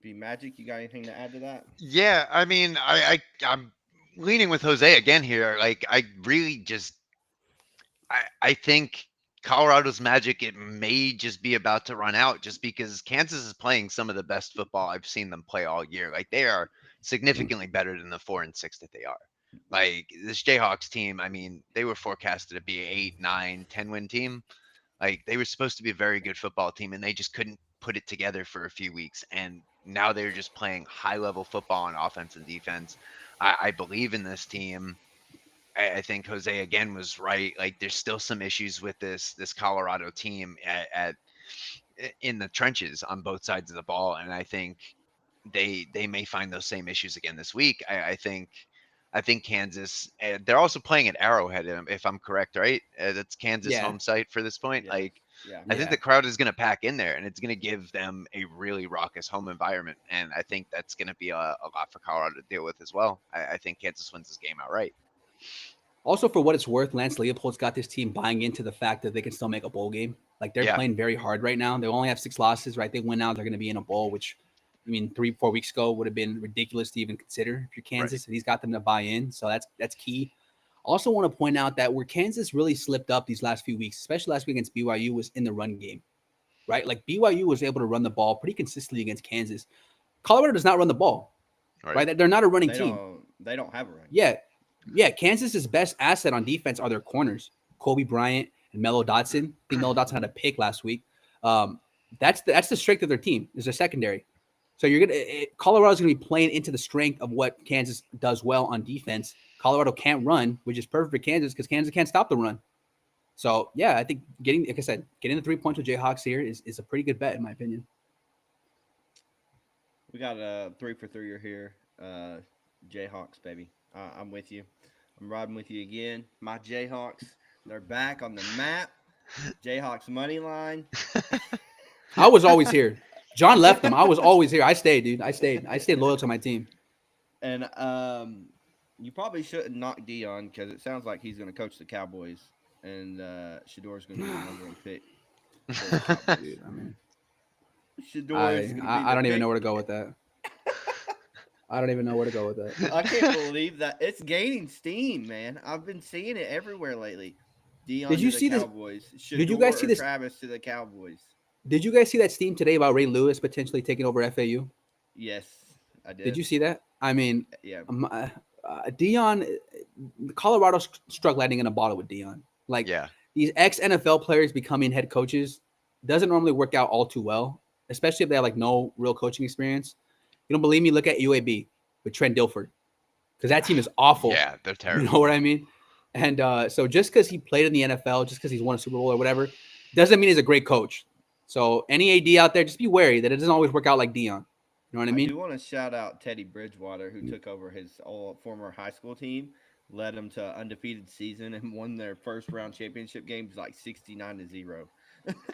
B Magic, you got anything to add to that? Yeah, I mean, I'm leaning with Jose again here. Like, I really just, I think Colorado's magic, it may just be about to run out just because Kansas is playing some of the best football I've seen them play all year. Like, they are significantly better than the 4-6 that they are. Like, this Jayhawks team, I mean, they were forecasted to be an 8, 9, 10 win team. Like, they were supposed to be a very good football team, and they just couldn't put it together for a few weeks. And now they're just playing high level football on offense and defense. I believe in this team. I think Jose again was right. Like, there's still some issues with this Colorado team in the trenches on both sides of the ball, and I think they may find those same issues again this week. I think Kansas. They're also playing at Arrowhead, if I'm correct, right? That's Kansas' home site for this point. Yeah. Like, Yeah. I think the crowd is going to pack in there, and it's going to give them a really raucous home environment, and I think that's going to be a lot for Colorado to deal with as well. I think Kansas wins this game outright. Also, for what it's worth, Lance Leopold's got this team buying into the fact that they can still make a bowl game. Like, they're playing very hard right now. They only have 6 losses, right? They win out, they're going to be in a bowl, which, I mean, 3-4 weeks ago would have been ridiculous to even consider if you're Kansas. And he's got them to buy in, so that's key. Also want to point out that where Kansas really slipped up these last few weeks, especially last week against BYU, was in the run game, right? Like, BYU was able to run the ball pretty consistently against Kansas. Colorado does not run the ball, right? They're not a running team. They don't have a run. Yeah. Kansas's best asset on defense are their corners, Kobe Bryant and Melo Dotson. I think Melo Dotson had a pick last week. That's the strength of their team, is their secondary. So Colorado's going to be playing into the strength of what Kansas does well on defense. Colorado can't run, which is perfect for Kansas because Kansas can't stop the run. So, yeah, I think getting the 3 points with Jayhawks here is a pretty good bet, in my opinion. We got a 3 for 3 here. Jayhawks, baby. I'm with you. I'm riding with you again. My Jayhawks, they're back on the map. Jayhawks money line. I was always here. John left them. I was always here. I stayed, dude. I stayed loyal to my team. And you probably shouldn't knock Dion because it sounds like he's going to coach the Cowboys, and Shador's going to be the number one pick for the Cowboys. Dude, I mean, Shador is going to be I don't even know pick. where to go with that. I don't even know where to go with that. I can't believe that it's gaining steam, man. I've been seeing it everywhere lately. Dion Did you to see the this? Cowboys. Did you guys see Shador or this? Travis to the Cowboys. Did you guys see that steam today about Ray Lewis potentially taking over FAU? Yes, I did. Did you see that? I mean, Yeah. Dion, Colorado struck lightning in a bottle with Dion. Like Yeah. these ex NFL players becoming head coaches doesn't normally work out all too well, especially if they have like no real coaching experience. You don't believe me? Look at UAB with Trent Dilfer, because that team is awful. Yeah, they're terrible. You know what I mean? And so just because he played in the NFL, just because he's won a Super Bowl or whatever, doesn't mean he's a great coach. So any AD out there, just be wary that it doesn't always work out like Dion. You know what I I mean? do want to shout out Teddy Bridgewater, who took over his former high school team, led them to undefeated season, and won their first round championship games like 69-0.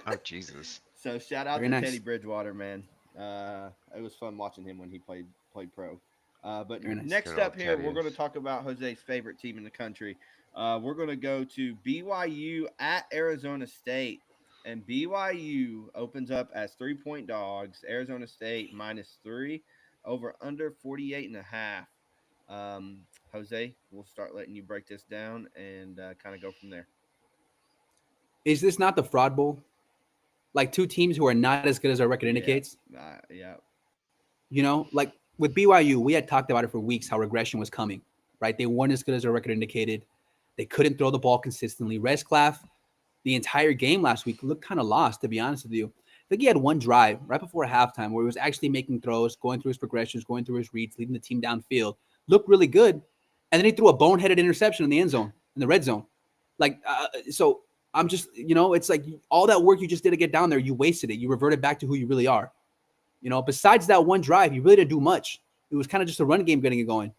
Oh Jesus. So shout out Very to nice. Teddy Bridgewater, man. It was fun watching him when he played pro. But Very nice. next Good up old here, Teddy. we're going to talk about Jose's favorite team in the country. We're going to go to BYU at Arizona State. And BYU opens up as 3-point dogs. Arizona State -3, over under 48.5. Jose, we'll start letting you break this down and kind of go from there. Is this not the fraud bowl? Like two teams who are not as good as our record indicates. Yeah. You know, like with BYU, we had talked about it for weeks how regression was coming, right? They weren't as good as our record indicated. They couldn't throw the ball consistently. Resclaff, the entire game last week, looked kind of lost, to be honest with you. I think he had one drive right before halftime where he was actually making throws, going through his progressions, going through his reads, leading the team downfield. Looked really good. And then he threw a boneheaded interception in the end zone, in the red zone. Like, so I'm just, it's like all that work you just did to get down there, you wasted it. You reverted back to who you really are. Besides that one drive, you really didn't do much. It was kind of just a run game getting it going.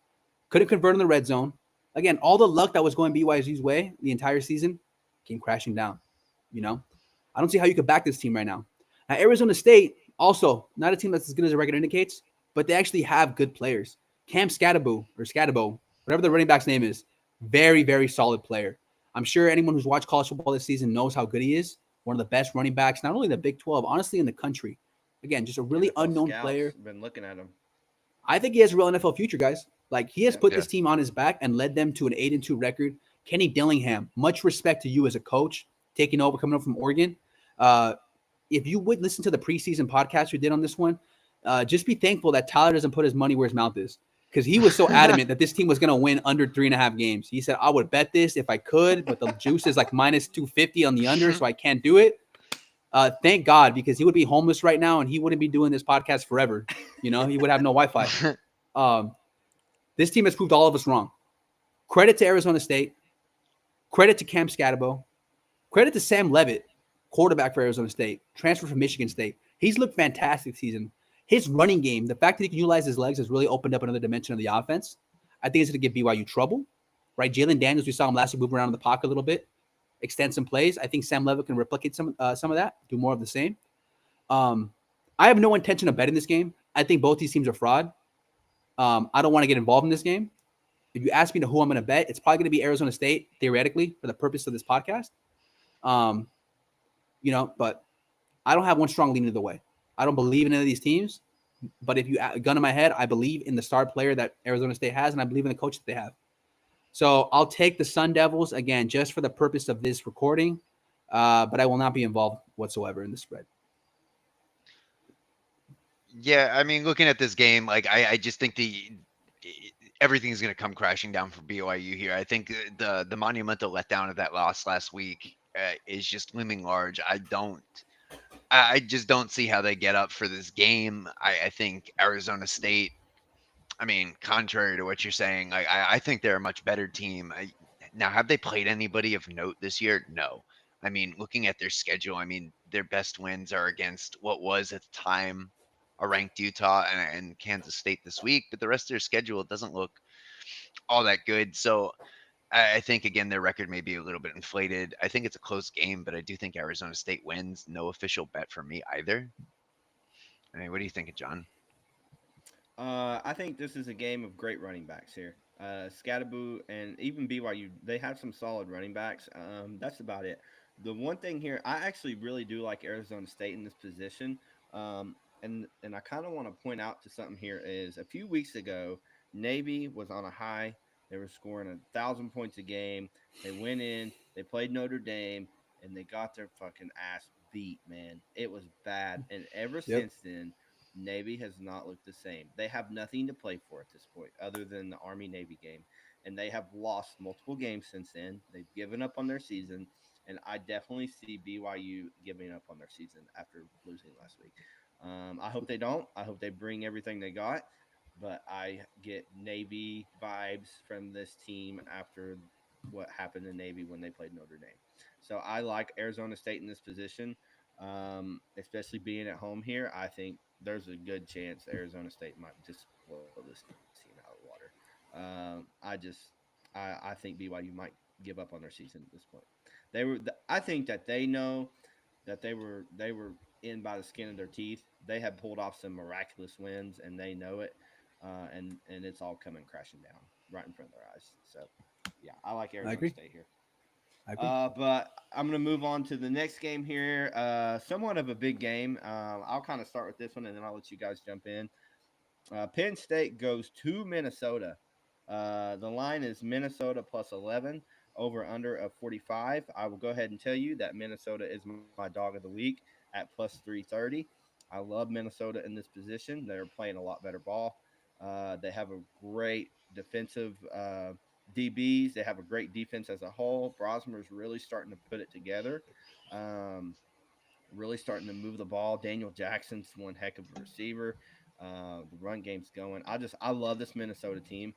Couldn't convert in the red zone. Again, all the luck that was going BYU's way the entire season came crashing down. I don't see how you could back this team right now. Now, Arizona State, also not a team that's as good as the record indicates, but they actually have good players. Cam Scatabo, whatever the running back's name is, very, very solid player. I'm sure anyone who's watched college football this season knows how good he is. One of the best running backs, not only in the Big 12, honestly, in the country. Again, just a really unknown player. Been looking at him. I think he has a real NFL future, guys. Like, he has put Yeah. this team on his back and led them to an 8-2 record. Kenny Dillingham, much respect to you as a coach, taking over, coming up from Oregon. If you would listen to the preseason podcast we did on this one, just be thankful that Tyler doesn't put his money where his mouth is, because he was so adamant that this team was going to win under 3.5 games. He said, I would bet this if I could, but the juice is like -250 on the under, so I can't do it. Thank God, because he would be homeless right now and he wouldn't be doing this podcast forever. He would have no Wi-Fi. This team has proved all of us wrong. Credit to Arizona State. Credit to Cam Scatabo. Credit to Sam Levitt, quarterback for Arizona State, transfer from Michigan State. He's looked fantastic this season. His running game, the fact that he can utilize his legs, has really opened up another dimension of the offense. I think it's going to give BYU trouble, right? Jalen Daniels, we saw him last week move around in the pocket a little bit, extend some plays. I think Sam Levitt can replicate some of that, do more of the same. I have no intention of betting this game. I think both these teams are fraud. I don't want to get involved in this game. If you ask me to who I'm going to bet, it's probably going to be Arizona State, theoretically, for the purpose of this podcast. But I don't have one strong lean either way. I don't believe in any of these teams. But if you gun in my head, I believe in the star player that Arizona State has, and I believe in the coach that they have. So I'll take the Sun Devils, again, just for the purpose of this recording. But I will not be involved whatsoever in the spread. Yeah, I mean, looking at this game, like I just think everything's going to come crashing down for BYU here. I think the monumental letdown of that loss last week is just looming large. I just don't see how they get up for this game. I think Arizona State, I mean, contrary to what you're saying, I think they're a much better team. Now, have they played anybody of note this year? No. I mean, looking at their schedule, I mean, their best wins are against what was at the time a ranked Utah and Kansas State this week, but the rest of their schedule doesn't look all that good. So I think, again, their record may be a little bit inflated. I think it's a close game, but I do think Arizona State wins. No official bet for me either. Hey, what are you thinking, John? I think this is a game of great running backs here. Scatterboo and even BYU, they have some solid running backs. That's about it. The one thing here, I actually really do like Arizona State in this position. And I kind of want to point out to something here is a few weeks ago, Navy was on a high. They were scoring 1,000 points a game. They went in, they played Notre Dame, and they got their fucking ass beat, man. It was bad. And ever Yep. since then, Navy has not looked the same. They have nothing to play for at this point other than the Army Navy game. And they have lost multiple games since then. They've given up on their season. And I definitely see BYU giving up on their season after losing last week. I hope they don't. I hope they bring everything they got. But I get Navy vibes from this team after what happened to Navy when they played Notre Dame. So I like Arizona State in this position, especially being at home here. I think there's a good chance Arizona State might just blow this team out of the water. I think BYU might give up on their season at this point. I think that they know that they were in by the skin of their teeth. They have pulled off some miraculous wins, and they know it. And it's all coming crashing down right in front of their eyes. So, yeah, I like Arizona agree. State here. I agree. But I'm going to move on to the next game here. Somewhat of a big game. I'll kind of start with this one, and then I'll let you guys jump in. Penn State goes to Minnesota. The line is Minnesota plus 11, over under of 45. I will go ahead and tell you that Minnesota is my dog of the week at plus 330. I love Minnesota in this position. They're playing a lot better ball. They have a great defensive DBs. They have a great defense as a whole. Brosmer's really starting to put it together. Really starting to move the ball. Daniel Jackson's one heck of a receiver. The run game's going. I love this Minnesota team.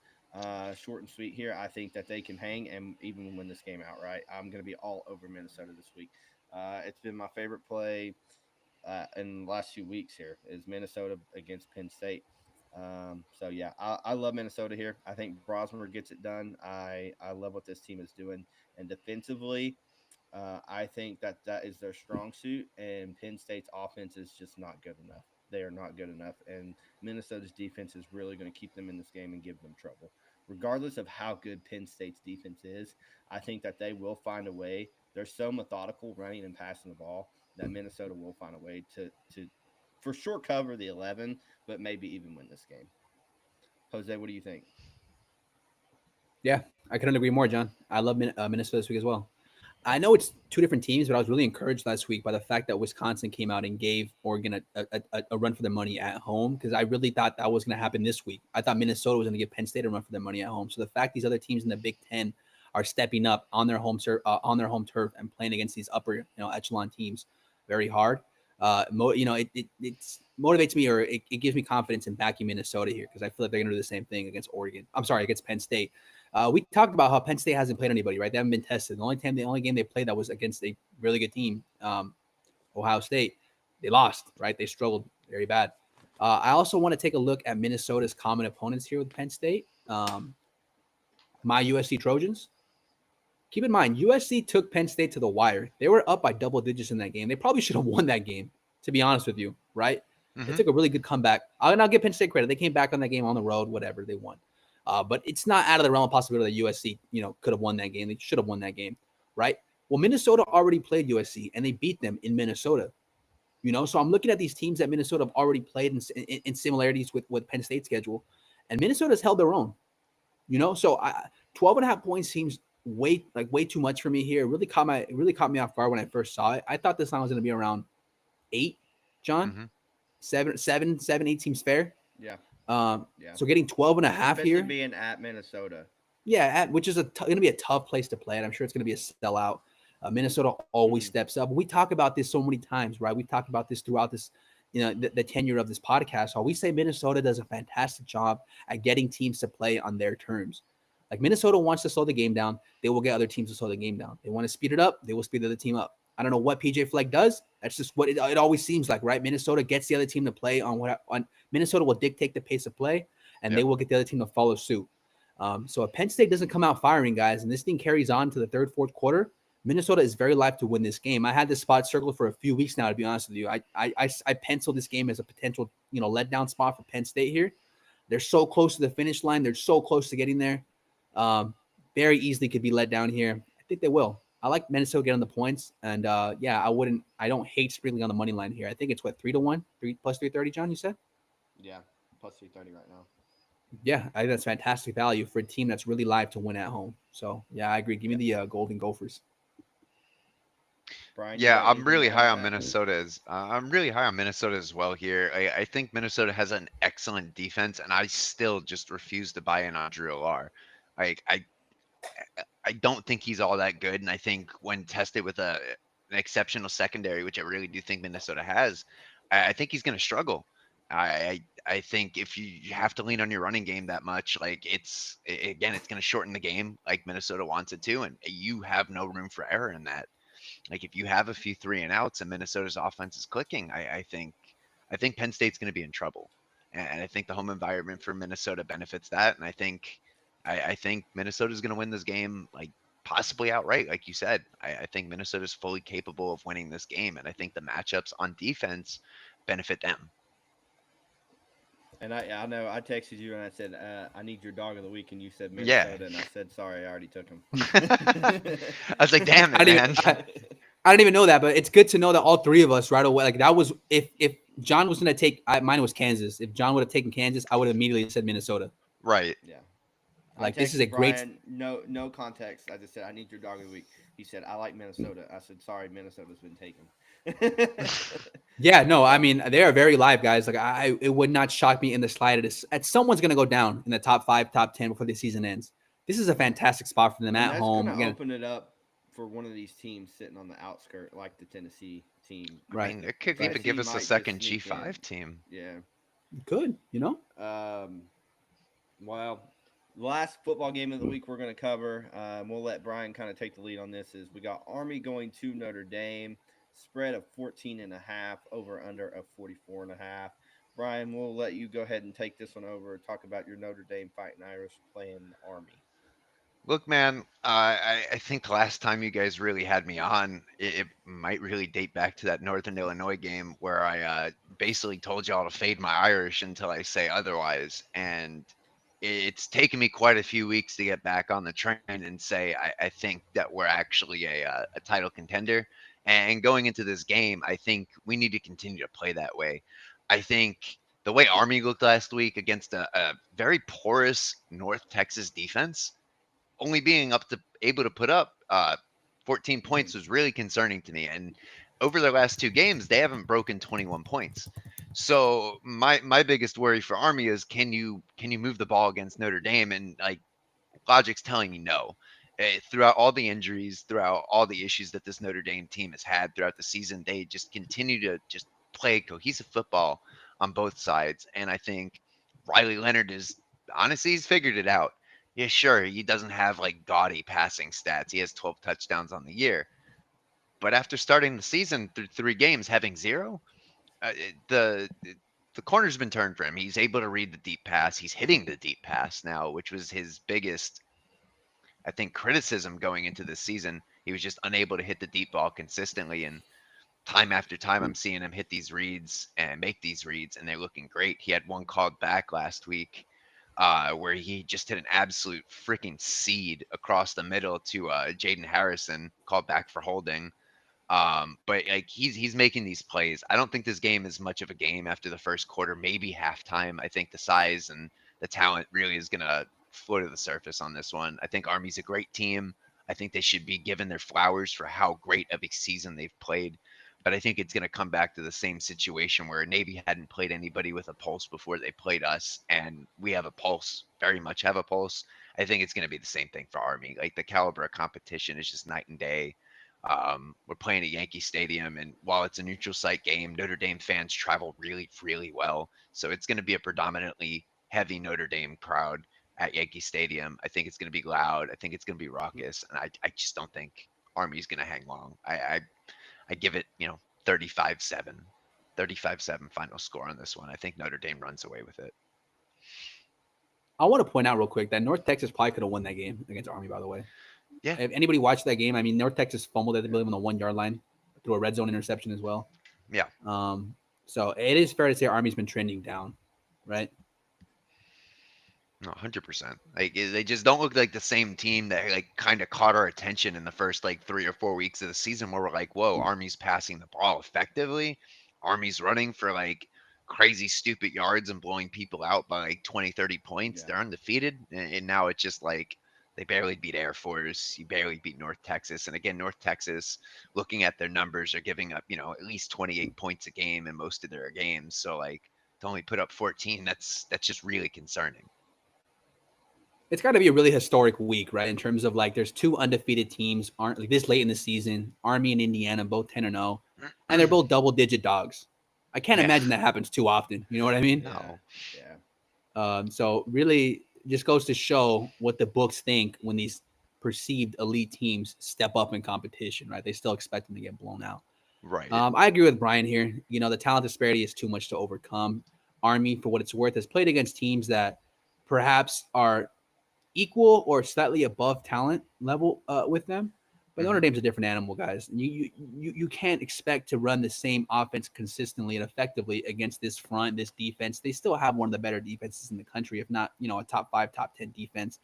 Short and sweet here. I think that they can hang and even win this game outright. I'm going to be all over Minnesota this week. It's been my favorite play in the last few weeks here is Minnesota against Penn State. So yeah, I love Minnesota here. I think Brosmer gets it done. I love what this team is doing, and defensively, I think that is their strong suit. And Penn State's offense is just not good enough. They are not good enough, and Minnesota's defense is really going to keep them in this game and give them trouble. Regardless of how good Penn State's defense is, I think that they will find a way. They're so methodical running and passing the ball that Minnesota will find a way to for sure cover the 11, but maybe even win this game. Jose, what do you think? Yeah, I couldn't agree more, John. I love Minnesota this week as well. I know it's two different teams, but I was really encouraged last week by the fact that Wisconsin came out and gave Oregon a run for their money at home, because I really thought that was going to happen this week. I thought Minnesota was going to give Penn State a run for their money at home. So the fact these other teams in the Big Ten are stepping up on their home turf and playing against these upper echelon teams very hard. It's motivates me, or it gives me confidence in backing Minnesota here, because I feel like they're going to do the same thing against against Penn State. We talked about how Penn State hasn't played anybody, right? They haven't been tested. The only game they played that was against a really good team, Ohio State, they lost, right? They struggled very bad. I also want to take a look at Minnesota's common opponents here with Penn State. My USC Trojans. Keep in mind, USC took Penn State to the wire. They were up by double digits in that game. They probably should have won that game, to be honest with you, right? Mm-hmm. They took a really good comeback. I'll give Penn State credit. They came back on that game on the road, whatever, they won. But it's not out of the realm of possibility that USC, could have won that game. They should have won that game, right? Well, Minnesota already played USC, and they beat them in Minnesota. So I'm looking at these teams that Minnesota have already played in similarities with Penn State's schedule, and Minnesota's held their own. So 12.5 points seems way too much for me here. It really caught me off guard when I first saw it. I thought this line was going to be around 8, John. Mm-hmm. 7, 8 seems fair. Yeah. So getting 12.5 especially here, being at Minnesota. Yeah, which is going to be a tough place to play, and I'm sure it's going to be a sellout. Minnesota always steps up. We talk about this so many times, right? We've talked about this throughout this, the tenure of this podcast. How we say Minnesota does a fantastic job at getting teams to play on their terms. Like Minnesota wants to slow the game down, they will get other teams to slow the game down. They want to speed it up, they will speed the other team up. I don't know what PJ Fleck does. That's just what it always seems like, right? Minnesota gets the other team to play on Minnesota will dictate the pace of play, and they will get the other team to follow suit. So if Penn State doesn't come out firing, guys, and this thing carries on to the third, fourth quarter, Minnesota is very live to win this game. I had this spot circled for a few weeks now, to be honest with you. I penciled this game as a potential, letdown spot for Penn State here. They're so close to the finish line. They're so close to getting there. Very easily could be let down here. I think they will. I like Minnesota getting the points. And I don't hate sprinkling on the money line here. I think it's 3-1, 3 plus 330, John, you said? Yeah, plus 330 right now. Yeah, I think that's fantastic value for a team that's really live to win at home. So, yeah, I agree. Give me the Golden Gophers. Brian, you Yeah, got I'm anything really to add high to on that? Minnesota. I'm really high on Minnesota as well here. I think Minnesota has an excellent defense, and I still just refuse to buy in on Drew Lar. Like I don't think he's all that good, and I think when tested with an exceptional secondary, which I really do think Minnesota has, I think he's going to struggle. I think if you have to lean on your running game that much, like it's going to shorten the game like Minnesota wants it to, and you have no room for error in that. Like if you have a few 3-and-outs and Minnesota's offense is clicking, I think Penn State's going to be in trouble, and I think the home environment for Minnesota benefits that, and I think Minnesota's going to win this game, like possibly outright, like you said. I think Minnesota's fully capable of winning this game, and I think the matchups on defense benefit them. And I know I texted you and I said I need your dog of the week, and you said Yeah. Minnesota, and I said sorry, I already took him. I was like, damn it, I didn't man. I didn't even know that, but it's good to know that all three of us right away. Like that was if John was going to take mine was Kansas. If John would have taken Kansas, I would have immediately said Minnesota. Right. Yeah. Like I this is a texted great. Brian, no context. I just said I need your dog of the week. He said I like Minnesota. I said sorry, Minnesota's been taken. Yeah, no, I mean they are very live, guys. Like it would not shock me in the slightest. Someone's going to go down in the top 5, top 10 before the season ends. This is a fantastic spot for them And at that's home. going to Again, open it up for one of these teams sitting on the outskirt, like the Tennessee team. I right? mean, it could Tennessee even give us might a just second sneak G5 in. team. Yeah. Good, Well, the last football game of the week we're going to cover, we'll let Brian kind of take the lead on this, is we got Army going to Notre Dame, spread of 14.5, over under of 44.5. Brian, we'll let you go ahead and take this one over and talk about your Notre Dame Fighting Irish playing Army. Look, man, I think last time you guys really had me on, it might really date back to that Northern Illinois game where I basically told y'all to fade my Irish until I say otherwise. And it's taken me quite a few weeks to get back on the train and say I think that we're actually a title contender. And going into this game, I think we need to continue to play that way. I think the way Army looked last week against a very porous North Texas defense, only being able to put up 14 points was really concerning to me. And over their last 2 games, they haven't broken 21 points. So my biggest worry for Army is can you move the ball against Notre Dame? And like logic's telling me no. Throughout all the injuries, throughout all the issues that this Notre Dame team has had throughout the season, they just continue to just play cohesive football on both sides. And I think Riley Leonard is honestly, he's figured it out. Yeah, sure, he doesn't have like gaudy passing stats. He has 12 touchdowns on the year. But after starting the season through 3 games having 0, the corner's been turned for him. He's able to read the deep pass. He's hitting the deep pass now, which was his biggest, I think, criticism going into this season. He was just unable to hit the deep ball consistently. And time after time, I'm seeing him hit these reads and make these reads, and they're looking great. He had one called back last week where he just hit an absolute freaking seed across the middle to Jaden Harrison, called back for holding. But like he's making these plays. I don't think this game is much of a game after the first quarter, maybe halftime. I think the size and the talent really is gonna float to the surface on this one. I think Army's a great team. I think they should be given their flowers for how great of a season they've played. But I think it's going to come back to the same situation where Navy hadn't played anybody with a pulse before they played us, and we have a pulse, very much have a pulse. I think it's going to be the same thing for Army. Like the caliber of competition is just night and day. We're playing at Yankee Stadium, and while it's a neutral site game, Notre Dame fans travel really, really well. So it's going to be a predominantly heavy Notre Dame crowd at Yankee Stadium. I think it's going to be loud. I think it's going to be raucous, and I just don't think Army's going to hang long. I give it, 35-7. 35-7 final score on this one. I think Notre Dame runs away with it. I want to point out real quick that North Texas probably could have won that game against Army, by the way. Yeah. If anybody watched that game, I mean, North Texas fumbled at the believe on the 1 yard line through a red zone interception as well. Yeah. So it is fair to say Army's been trending down, right? No, 100%. Like they just don't look like the same team that like kind of caught our attention in the first like 3 or 4 weeks of the season where we're like, whoa, Army's passing the ball effectively. Army's running for like crazy stupid yards and blowing people out by like 20, 30 points. Yeah. They're undefeated. And now it's just like they barely beat Air Force. You barely beat North Texas. And again, North Texas, looking at their numbers, are giving up, at least 28 points a game in most of their games. So like to only put up 14, that's just really concerning. It's got to be a really historic week, right? In terms of like, there's 2 undefeated teams aren't like this late in the season. Army and Indiana both 10-0, and they're both double-digit dogs. I can't Yeah. imagine that happens too often. You know what I mean? No. Yeah. So really, just goes to show what the books think when these perceived elite teams step up in competition, right? They still expect them to get blown out. Right. I agree with Brian here. The talent disparity is too much to overcome. Army, for what it's worth, has played against teams that perhaps are equal or slightly above talent level with them. But Notre Dame's a different animal, guys. You can't expect to run the same offense consistently and effectively against this front, this defense. They still have one of the better defenses in the country, if not, a top 5, top 10 defense.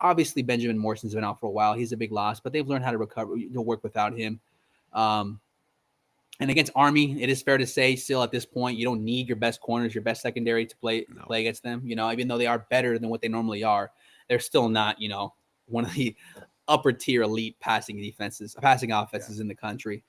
Obviously, Benjamin Morrison's been out for a while. He's a big loss, but they've learned how to recover, work without him. And against Army, it is fair to say still at this point, you don't need your best corners, your best secondary to play against them. Even though they are better than what they normally are, they're still not, one of the upper tier elite passing offenses in the country.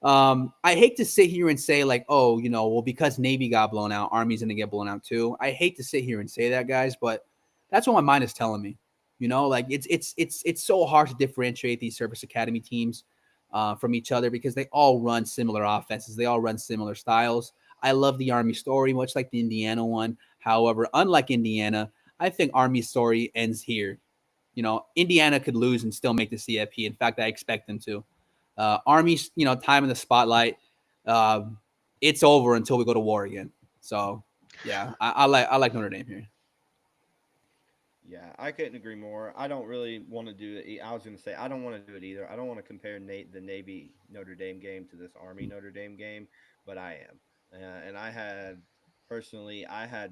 I hate to sit here and say like, oh, well, because Navy got blown out, Army's going to get blown out too. I hate to sit here and say that, guys, but that's what my mind is telling me. Like it's so hard to differentiate these service academy teams from each other because they all run similar offenses. They all run similar styles. I love the Army story, much like the Indiana one. However, unlike Indiana, I think Army's story ends here. Indiana could lose and still make the CFP. In fact, I expect them to. Army's, time in the spotlight. It's over until we go to war again. So, yeah, I like Notre Dame here. Yeah, I couldn't agree more. I don't really want to do it. I was going to say I don't want to do it either. I don't want to compare the Navy Notre Dame game to this Army Notre Dame game, but I am. And I had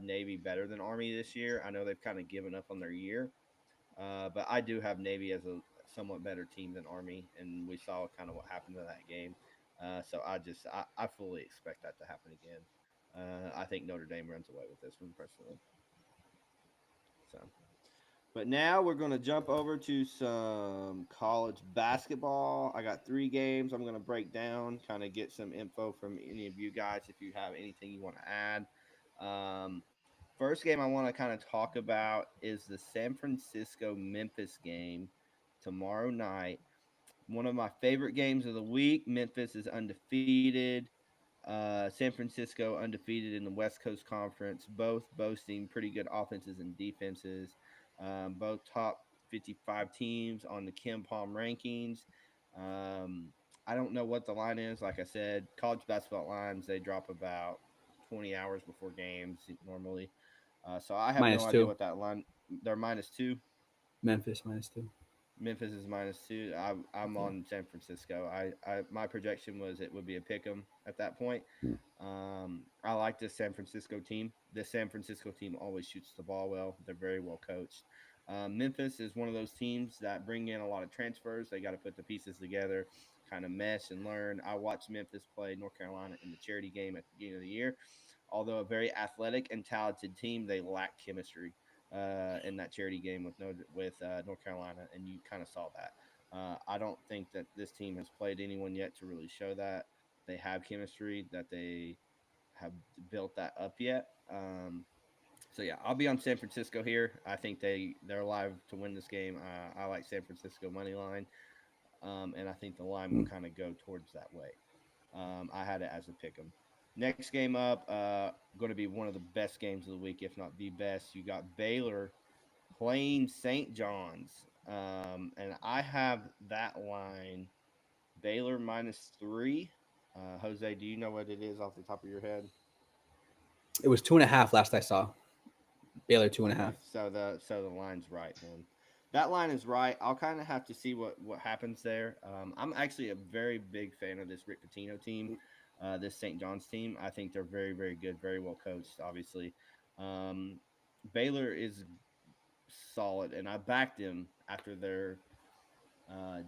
Navy better than Army this year. I know they've kind of given up on their year, but I do have Navy as a somewhat better team than Army, and we saw kind of what happened to that game. So I fully expect that to happen again. I think Notre Dame runs away with this one personally. So. But now we're going to jump over to some college basketball. I got 3 games I'm going to break down, kind of get some info from any of you guys if you have anything you want to add. First game I want to kind of talk about is the San Francisco-Memphis game tomorrow night. One of my favorite games of the week. Memphis is undefeated. San Francisco undefeated in the West Coast Conference, both boasting pretty good offenses and defenses. Both top 55 teams on the Kim Palm rankings. I don't know what the line is. Like I said, college basketball lines, they drop about 20 hours before games normally. So I have no idea what that line. They're -2. Memphis -2. Memphis is -2. I'm on San Francisco. My projection was it would be a pick 'em at that point. I like this San Francisco team. This San Francisco team always shoots the ball well. They're very well coached. Memphis is one of those teams that bring in a lot of transfers. They got to put the pieces together, kind of mesh and learn. I watched Memphis play North Carolina in the charity game at the beginning of the year. Although a very athletic and talented team, they lack chemistry in that charity game with North Carolina, and you kind of saw that. I don't think that this team has played anyone yet to really show that they have chemistry, that they have built that up yet. So yeah, I'll be on San Francisco here. I think they're alive to win this game. I like San Francisco money line, and I think the line will kind of go towards that way. I had it as a pick 'em. Next game up, going to be one of the best games of the week, if not the best. You got Baylor playing St. John's, and I have that line Baylor -3. Jose, do you know what it is off the top of your head? It was 2.5 last I saw. Baylor 2.5. So the line's right then. that line is right. I'll kind of have to see what happens there. I'm actually a very big fan of this Rick Pitino team, this St. John's team. I think they're very, very good, very well coached. Obviously, um, Baylor is solid, and I backed him after their uh,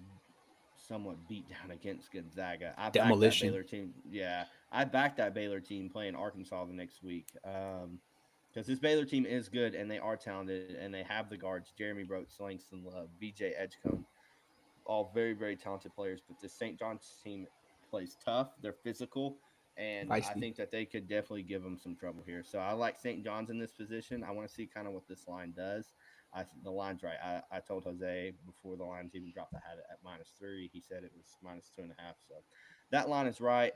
somewhat beat down against Gonzaga. I backed that Demolition. Baylor team. Yeah, I backed that Baylor team playing Arkansas the next week. Because this Baylor team is good and they are talented and they have the guards: Jeremy Brooks, Langston Love, BJ Edgecombe, all very, very talented players. But the St. John's team plays tough. They're physical, and I Feisty. think that they could definitely give them some trouble here. So I like St. John's in this position. I want to see kind of what this line does. The line's right. I told Jose before the lines even dropped, I had it at -3. He said it was -2.5. So that line is right.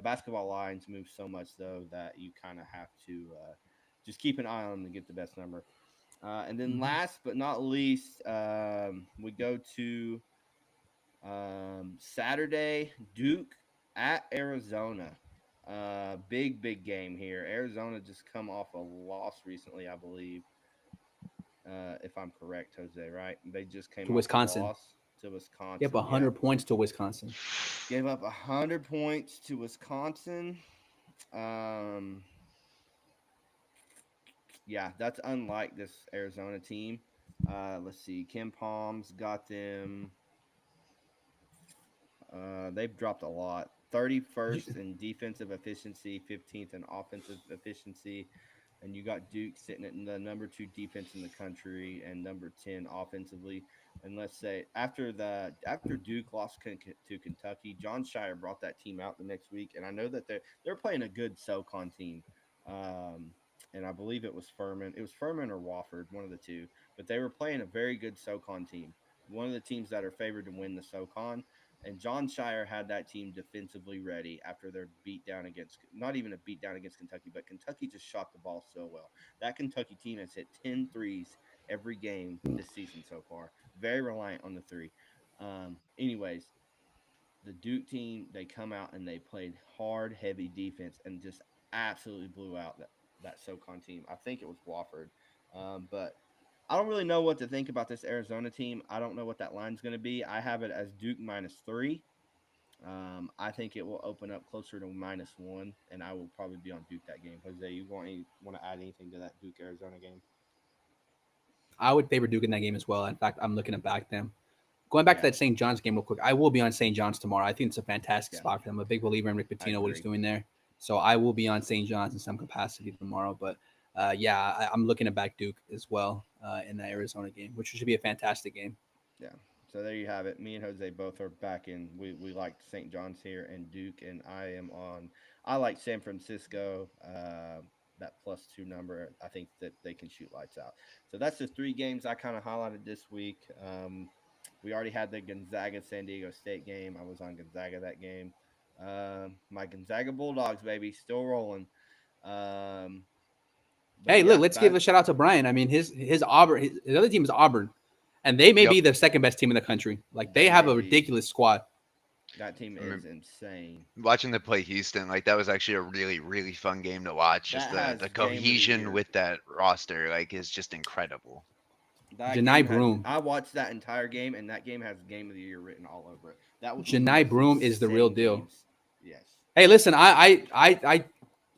Basketball lines move so much though that you kind of have to just keep an eye on them to get the best number. And then Mhm. last but not least, we go to Saturday, Duke at Arizona. Big game here. Arizona just come off a loss recently, I believe. If I'm correct, Jose, right? They just To came off a Wisconsin. loss to Yep, Wisconsin. Yeah, 100 points to Wisconsin. gave up 100 points to Wisconsin. Um, yeah, that's unlike this Arizona team. Let's see. Kim Palms got them. They've dropped a lot. 31st in defensive efficiency, 15th in offensive efficiency, and you got Duke sitting at the number 2 defense in the country and number 10 offensively. And let's say after Duke lost to Kentucky, John Shire brought that team out the next week, and I know that they're playing a good SoCon team. Um, and I believe it was Furman. It was Furman or Wofford, one of the two. But they were playing a very good SoCon team. One of the teams that are favored to win the SoCon. And John Shire had that team defensively ready after their beat down against, not even a beat down against Kentucky, but Kentucky just shot the ball so well. That Kentucky team has hit 10 threes every game this season so far. Very reliant on the three. Anyways, the Duke team, they come out and they played hard, heavy defense and just absolutely blew out that SoCon team. I think it was Wofford. But I don't really know what to think about this Arizona team. I don't know what that line's going to be. I have it as Duke -3. I think it will open up closer to -1, and I will probably be on Duke that game. Jose, you want to add anything to that Duke Arizona game? I would favor Duke in that game as well. In fact, I'm looking to back them. Going back to Yeah, that St. John's game real quick, I will be on St. John's tomorrow. I think it's a fantastic yeah, spot for them. I'm a big believer in Rick I Pitino, what he's agree. doing there. So I will be on St. John's in some capacity tomorrow. But yeah, I'm looking to back Duke as well in that Arizona game, which should be a fantastic game. Yeah. So there you have it. Me and Jose both are back in. We like St. John's here and Duke, and I am on. I like San Francisco. That +2 number. I think that they can shoot lights out. So that's the 3 games I kind of highlighted this week. We already had the Gonzaga San Diego State game. I was on Gonzaga that game. My Gonzaga Bulldogs, baby, still rolling. Um, but Hey, look, yeah, let's give a shout out to Brian. I mean, his Auburn, his other team is Auburn, and they may Yep. be the second best team in the country. Like they they have may a be. ridiculous squad. That team I is mean, insane. watching them play Houston, like that was actually a really, really fun game to watch. Just That the has game of the cohesion year. with that roster, like, is just incredible. That Janai game has. Broom. I watched that entire game, and that game has game of the year written all over it. That was one of the Janai most Broom is the real insane deal. games. Yes. Hey, listen,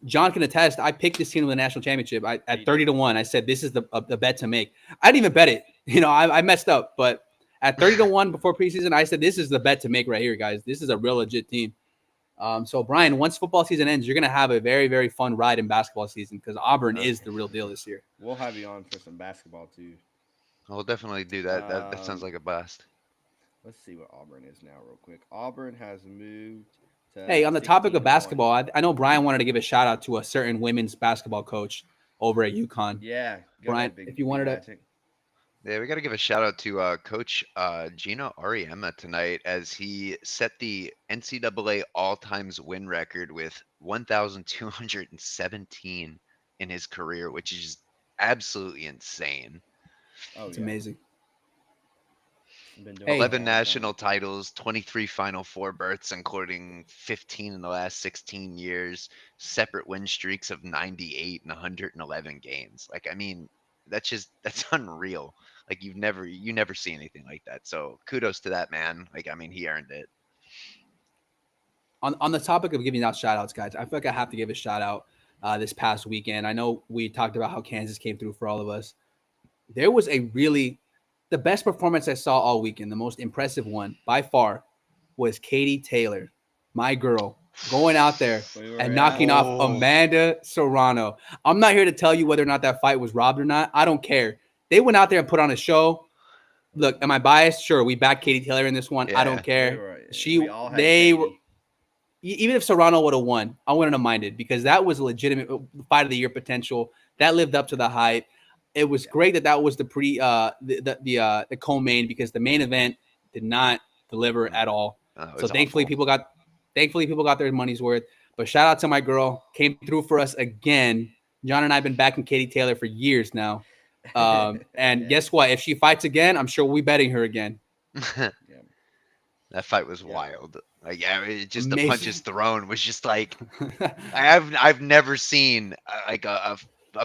John can attest. I picked this team to the national championship. At 30-1, I said this is the bet to make. I didn't even bet it. You know, I messed up, but at 30-1 before preseason, I said this is the bet to make right here, guys. This is a real legit team. So Brian, once football season ends, you're gonna have a very, very fun ride in basketball season because Auburn is Perfect. the real deal this year. We'll have you on for some basketball too. I'll definitely do that. That sounds Um, like a blast. let's see what Auburn is now, real quick. Auburn has moved to Hey, on the topic of 16-1. basketball, I know Brian wanted to give a shout out to a certain women's basketball coach over at UConn. Yeah, go Brian, ahead, big if you big wanted to, magic. Yeah, we got to give a shout out to Coach Gino Ariema tonight as he set the NCAA all-times win record with 1,217 in his career, which is absolutely insane. Oh it's yeah, amazing. been doing it Hey, a 11 long time. national titles, 23 Final Four berths, including 15 in the last 16 years, separate win streaks of 98 and 111 games. Like, I mean, that's unreal. Like you never see anything like that. So kudos to that man. Like, I mean, he earned it. On the topic of giving out shout outs, guys, I feel like I have to give a shout out this past weekend. I know we talked about how Kansas came through for all of us. There was the best performance I saw all weekend, the most impressive one by far was Katie Taylor, my girl, going out there and knocking off Amanda Serrano. I'm not here to tell you whether or not that fight was robbed or not. I don't care. They went out there and put on a show. Look, am I biased? Sure, we backed Katie Taylor in this one. I don't care. Even if Serrano would have won, I wouldn't have minded because that was a legitimate fight of the year potential. That lived up to the hype. It was great that was the co-main because the main event did not deliver at all. So thankfully people got their money's worth. But shout out to my girl, came through for us again. John and I have been backing Katie Taylor for years now. And guess what? If she fights again, I'm sure we'll be betting her again. That fight was wild. Like, just the punches thrown was just like I've never seen like a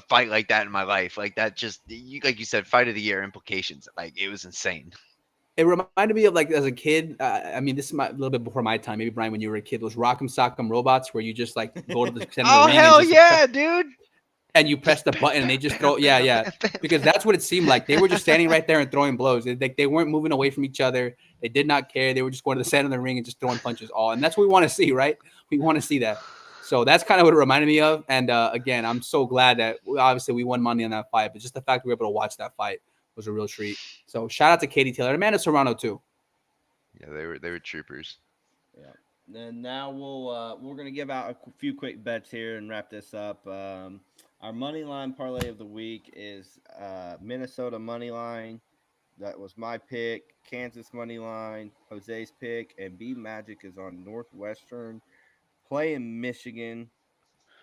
fight like that in my life. Like that, just like you said, fight of the year implications. Like it was insane. It reminded me of like as a kid. I mean, this is a little bit before my time. Maybe Brian, when you were a kid, those Rock'em Sock'em Robots where you just like go to the center of the ring. Hell yeah, dude! And you press the button and they just throw. Yeah. Because that's what it seemed like. They were just standing right there and throwing blows. They weren't moving away from each other. They did not care. They were just going to the center of the ring and just throwing punches and that's what we want to see, right? We want to see that. So that's kind of what it reminded me of. And again, I'm so glad that obviously we won money on that fight, but just the fact we were able to watch that fight was a real treat. So shout out to Katie Taylor and Amanda Serrano too. Yeah, they were troopers. Yeah. And now we're gonna give out a few quick bets here and wrap this up. Our money line parlay of the week is Minnesota money line. That was my pick. Kansas money line, Jose's pick, and B Magic is on Northwestern playing Michigan.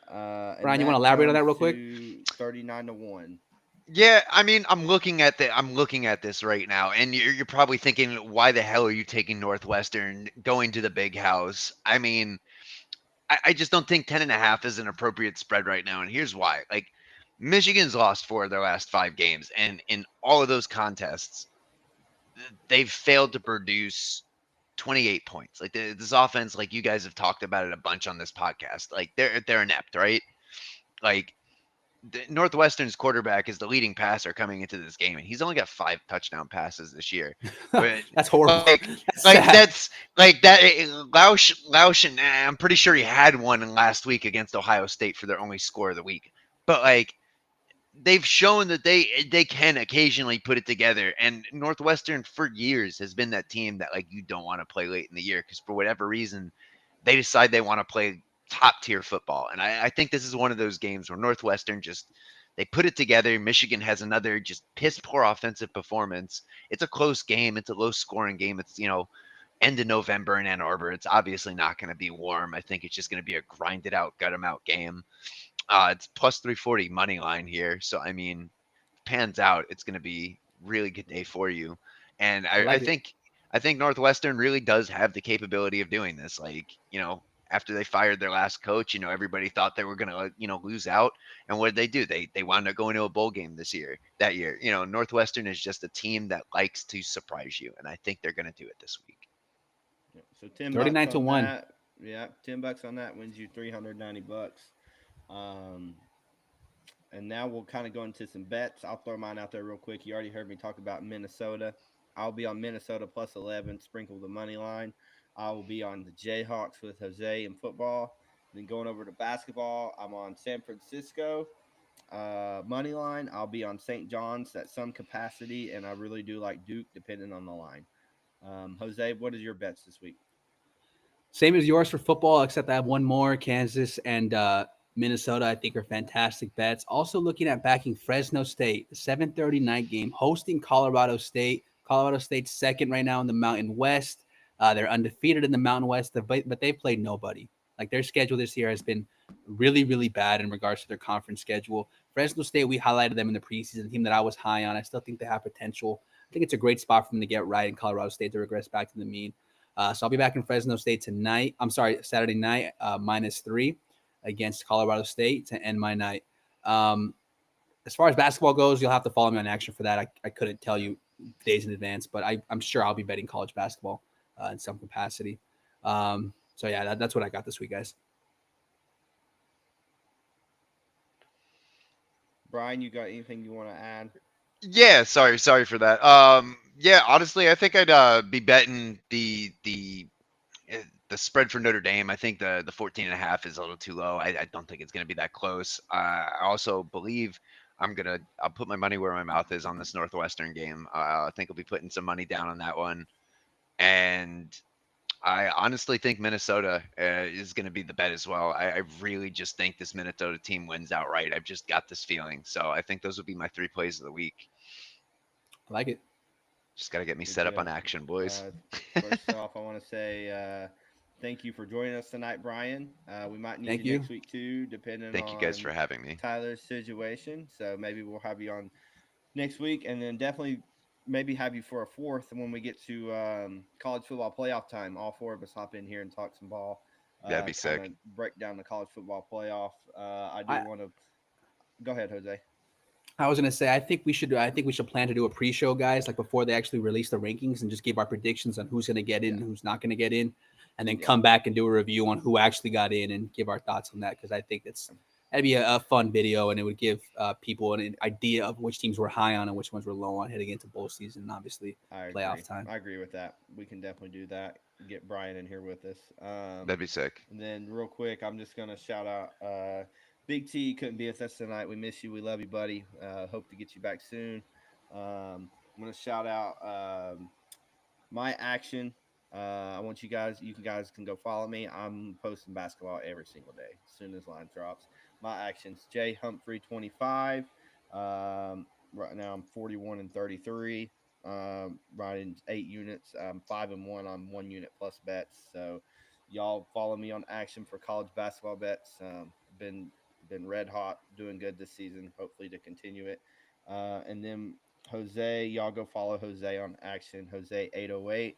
Brian, you want to elaborate on that real quick? 39-1. Yeah, I mean, I'm looking at this right now, and you're probably thinking, why the hell are you taking Northwestern going to the big house? I mean, I just don't think 10.5 is an appropriate spread right now, and here's why. Like, Michigan's lost 4 of their last 5 games, and in all of those contests, they've failed to produce 28 points. Like this offense, like you guys have talked about it a bunch on this podcast. Like they're inept, right? Like Northwestern's quarterback is the leading passer coming into this game, and he's only got 5 touchdown passes this year. But that's horrible. That's like that. Lausch, and I'm pretty sure he had one last week against Ohio State for their only score of the week. But like, they've shown that they can occasionally put it together, and Northwestern for years has been that team that like you don't want to play late in the year because for whatever reason they decide they want to play top tier football. And I think this is one of those games where Northwestern they put it together. Michigan has another just piss poor offensive performance. It's a close game. It's a low scoring game. It's end of November in Ann Arbor. It's obviously not going to be warm. I think it's just going to be a grinded out, gut 'em out game. It's plus 340 money line here. So, I mean, pans out, it's going to be really good day for you. And I think Northwestern really does have the capability of doing this. Like, after they fired their last coach, everybody thought they were going to, lose out. And what did they do? They wound up going to a bowl game that year. Northwestern is just a team that likes to surprise you. And I think they're going to do it this week. Yeah, so 10 $39-1. Yeah, $10 on that wins you $390. And now we'll kind of go into some bets. I'll throw mine out there real quick. You already heard me talk about Minnesota. I'll be on Minnesota plus 11, sprinkle the money line. I will be on the Jayhawks with Jose in football. Then going over to basketball, I'm on San Francisco money line. I'll be on St. John's at some capacity, and I really do like Duke depending on the line. Jose, what is your bets this week? Same as yours for football, except I have one more. Kansas and Minnesota, I think, are fantastic bets. Also looking at backing Fresno State, the 7:30 night game, hosting Colorado State. Colorado State's second right now in the Mountain West. They're undefeated in the Mountain West, but they've played nobody. Like their schedule this year has been really, really bad in regards to their conference schedule. Fresno State, we highlighted them in the preseason, a team that I was high on. I still think they have potential. I think it's a great spot for them to get right in Colorado State to regress back to the mean. So I'll be back in Fresno State Saturday night, -3 against Colorado State to end my night. as far as basketball goes, you'll have to follow me on Action for that. I couldn't tell you days in advance, but I'm sure I'll be betting college basketball in some capacity. So yeah, that's what I got this week, guys. Brian, you got anything you want to add? Yeah, sorry for that. Yeah, honestly, I think I'd be betting the spread for Notre Dame. I think the 14.5 is a little too low. I don't think it's going to be that close. I also believe I'll put my money where my mouth is on this Northwestern game. I think I'll be putting some money down on that one, and I honestly think Minnesota is going to be the bet as well. I really just think this Minnesota team wins outright. I've just got this feeling. So I think those would be my 3 plays of the week. I like it. Just got to get me Good set up deal. on Action, boys. First off, I want to say thank you for joining us tonight, Brian. We might need Thank you you. next week too, depending Thank you guys for on having me. Tyler's situation. So maybe we'll have you on next week, and then definitely maybe have you for a fourth when we get to college football playoff time. All 4 of us hop in here and talk some ball. That'd be Kind of sick. break down the college football playoff. I do I, want to go ahead, Jose. I was gonna say I think we should plan to do a pre-show, guys, like before they actually release the rankings, and just give our predictions on who's gonna get in and who's not gonna get in, and then come back and do a review on who actually got in and give our thoughts on that, because I think that'd be a fun video, and it would give people an idea of which teams we're high on and which ones we're low on heading into bowl season and obviously playoff time. I agree with that. We can definitely do that. Get Brian in here with us. That'd be sick. And then real quick, I'm just gonna shout out Big T couldn't be with us tonight. We miss you. We love you, buddy. Hope to get you back soon. I'm gonna shout out my action. I want you guys can go follow me. I'm posting basketball every single day as soon as line drops. My actions: Jay Humphrey 25. Right now I'm 41 and 33. Riding 8 units. I'm 5-1 on 1 unit plus bets. So y'all follow me on action for college basketball bets. Been red hot, doing good this season. Hopefully to continue it. And then Jose, y'all go follow Jose on action. Jose 808.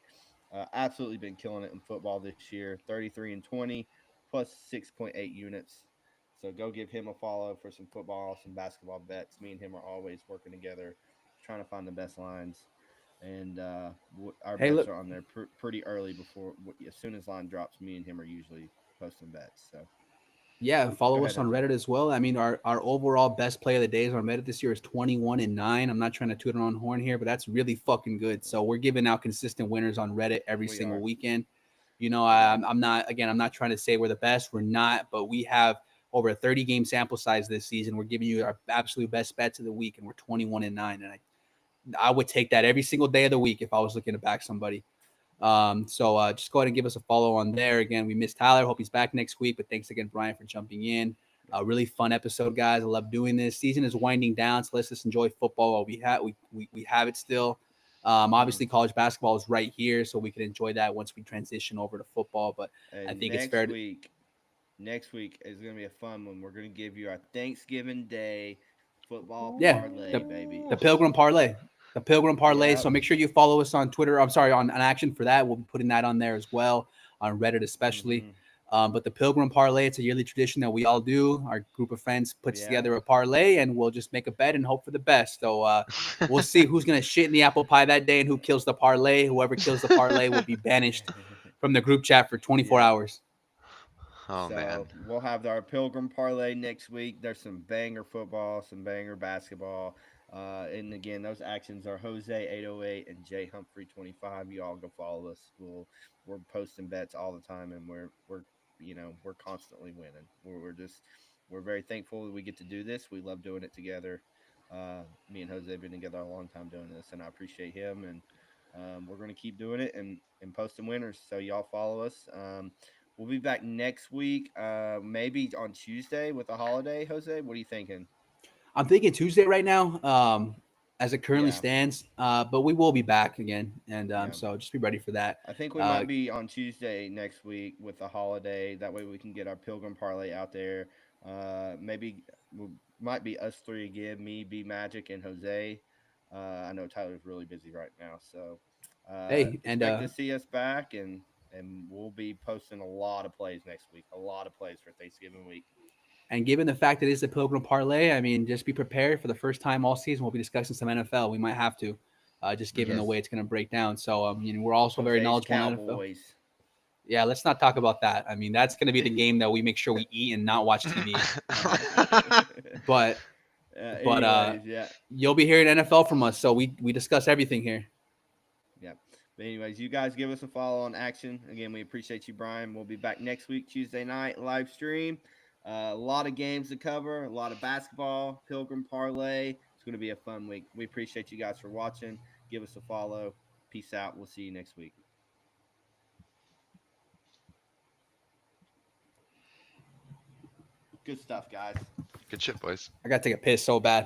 Absolutely been killing it in football this year. 33 and 20 plus 6.8 units. So go give him a follow for some football, some basketball bets. Me and him are always working together, trying to find the best lines. And our Hey, bets look, are on there pretty early before, as soon as line drops, me and him are usually posting bets. So yeah, go follow ahead, us on Jose. Reddit as well. I mean, our overall best play of the days on Reddit this year is 21 and 9. I'm not trying to toot our own horn here, but that's really fucking good. So we're giving out consistent winners on Reddit every We single are. weekend. You know, We are. I'm not trying to say we're the best. We're not, but we have over a 30 game sample size this season. We're giving you our absolute best bets of the week, and we're 21 and 9. And I would take that every single day of the week if I was looking to back somebody. So just go ahead and give us a follow on there. Again, we miss Tyler. Hope he's back next week. But thanks again, Brian, for jumping in. Really fun episode, guys. I love doing this. Season is winding down, so let's just enjoy football while we have it still. Obviously, college basketball is right here, so we can enjoy that once we transition over to football. But And I think it's fair to next week is going to be a fun one. We're going to give you our Thanksgiving Day football Yeah, parlay, baby. the Pilgrim Parlay. The Pilgrim Parlay. Yep. So make sure you follow us on Twitter. I'm sorry, on Action for that. We'll be putting that on there as well, on Reddit especially. But the Pilgrim Parlay, it's a yearly tradition that we all do. Our group of friends puts together a parlay, and we'll just make a bet and hope for the best. So we'll see who's going to shit in the apple pie that day and who kills the parlay. Whoever kills the parlay will be banished from the group chat for 24 hours. Oh, so man. we'll have our Pilgrim parlay next week. There's some banger football, some banger basketball. And again, those actions are Jose 808 and Jay Humphrey 25. You all go follow us. We're posting bets all the time, and we're constantly winning. We're very thankful that we get to do this. We love doing it together. Me and Jose have been together a long time doing this, and I appreciate him. And we're going to keep doing it and posting winners. So y'all follow us. We'll be back next week, maybe on Tuesday with a holiday. Jose, what are you thinking? I'm thinking Tuesday right now, as it currently Yeah. stands. But we will be back again, and Yeah. so just be ready for that. I think we might be on Tuesday next week with the holiday. That way we can get our Pilgrim parlay out there. Maybe might be us 3 again, me, B Magic, and Jose. I know Tyler's really busy right now, so Hey, and expect to see us back, and we'll be posting a lot of plays next week. A lot of plays for Thanksgiving week. And given the fact that it is the Pilgrim Parlay, I mean, just be prepared for the first time all season. We'll be discussing some NFL. We might have to, just given the Yes. way it's going to break down. So, we're also very Jose's knowledgeable in NFL. Cowboys. Yeah, let's not talk about that. I mean, that's going to be the game that we make sure we eat and not watch TV. But Anyways, yeah. you'll be hearing NFL from us. So we discuss everything here. Yeah. But anyways, you guys give us a follow on Action. Again, we appreciate you, Brian. We'll be back next week, Tuesday night, live stream. A lot of games to cover, a lot of basketball, Pilgrim Parlay. It's going to be a fun week. We appreciate you guys for watching. Give us a follow. Peace out. We'll see you next week. Good stuff, guys. Good shit, boys. I got to take a piss so bad.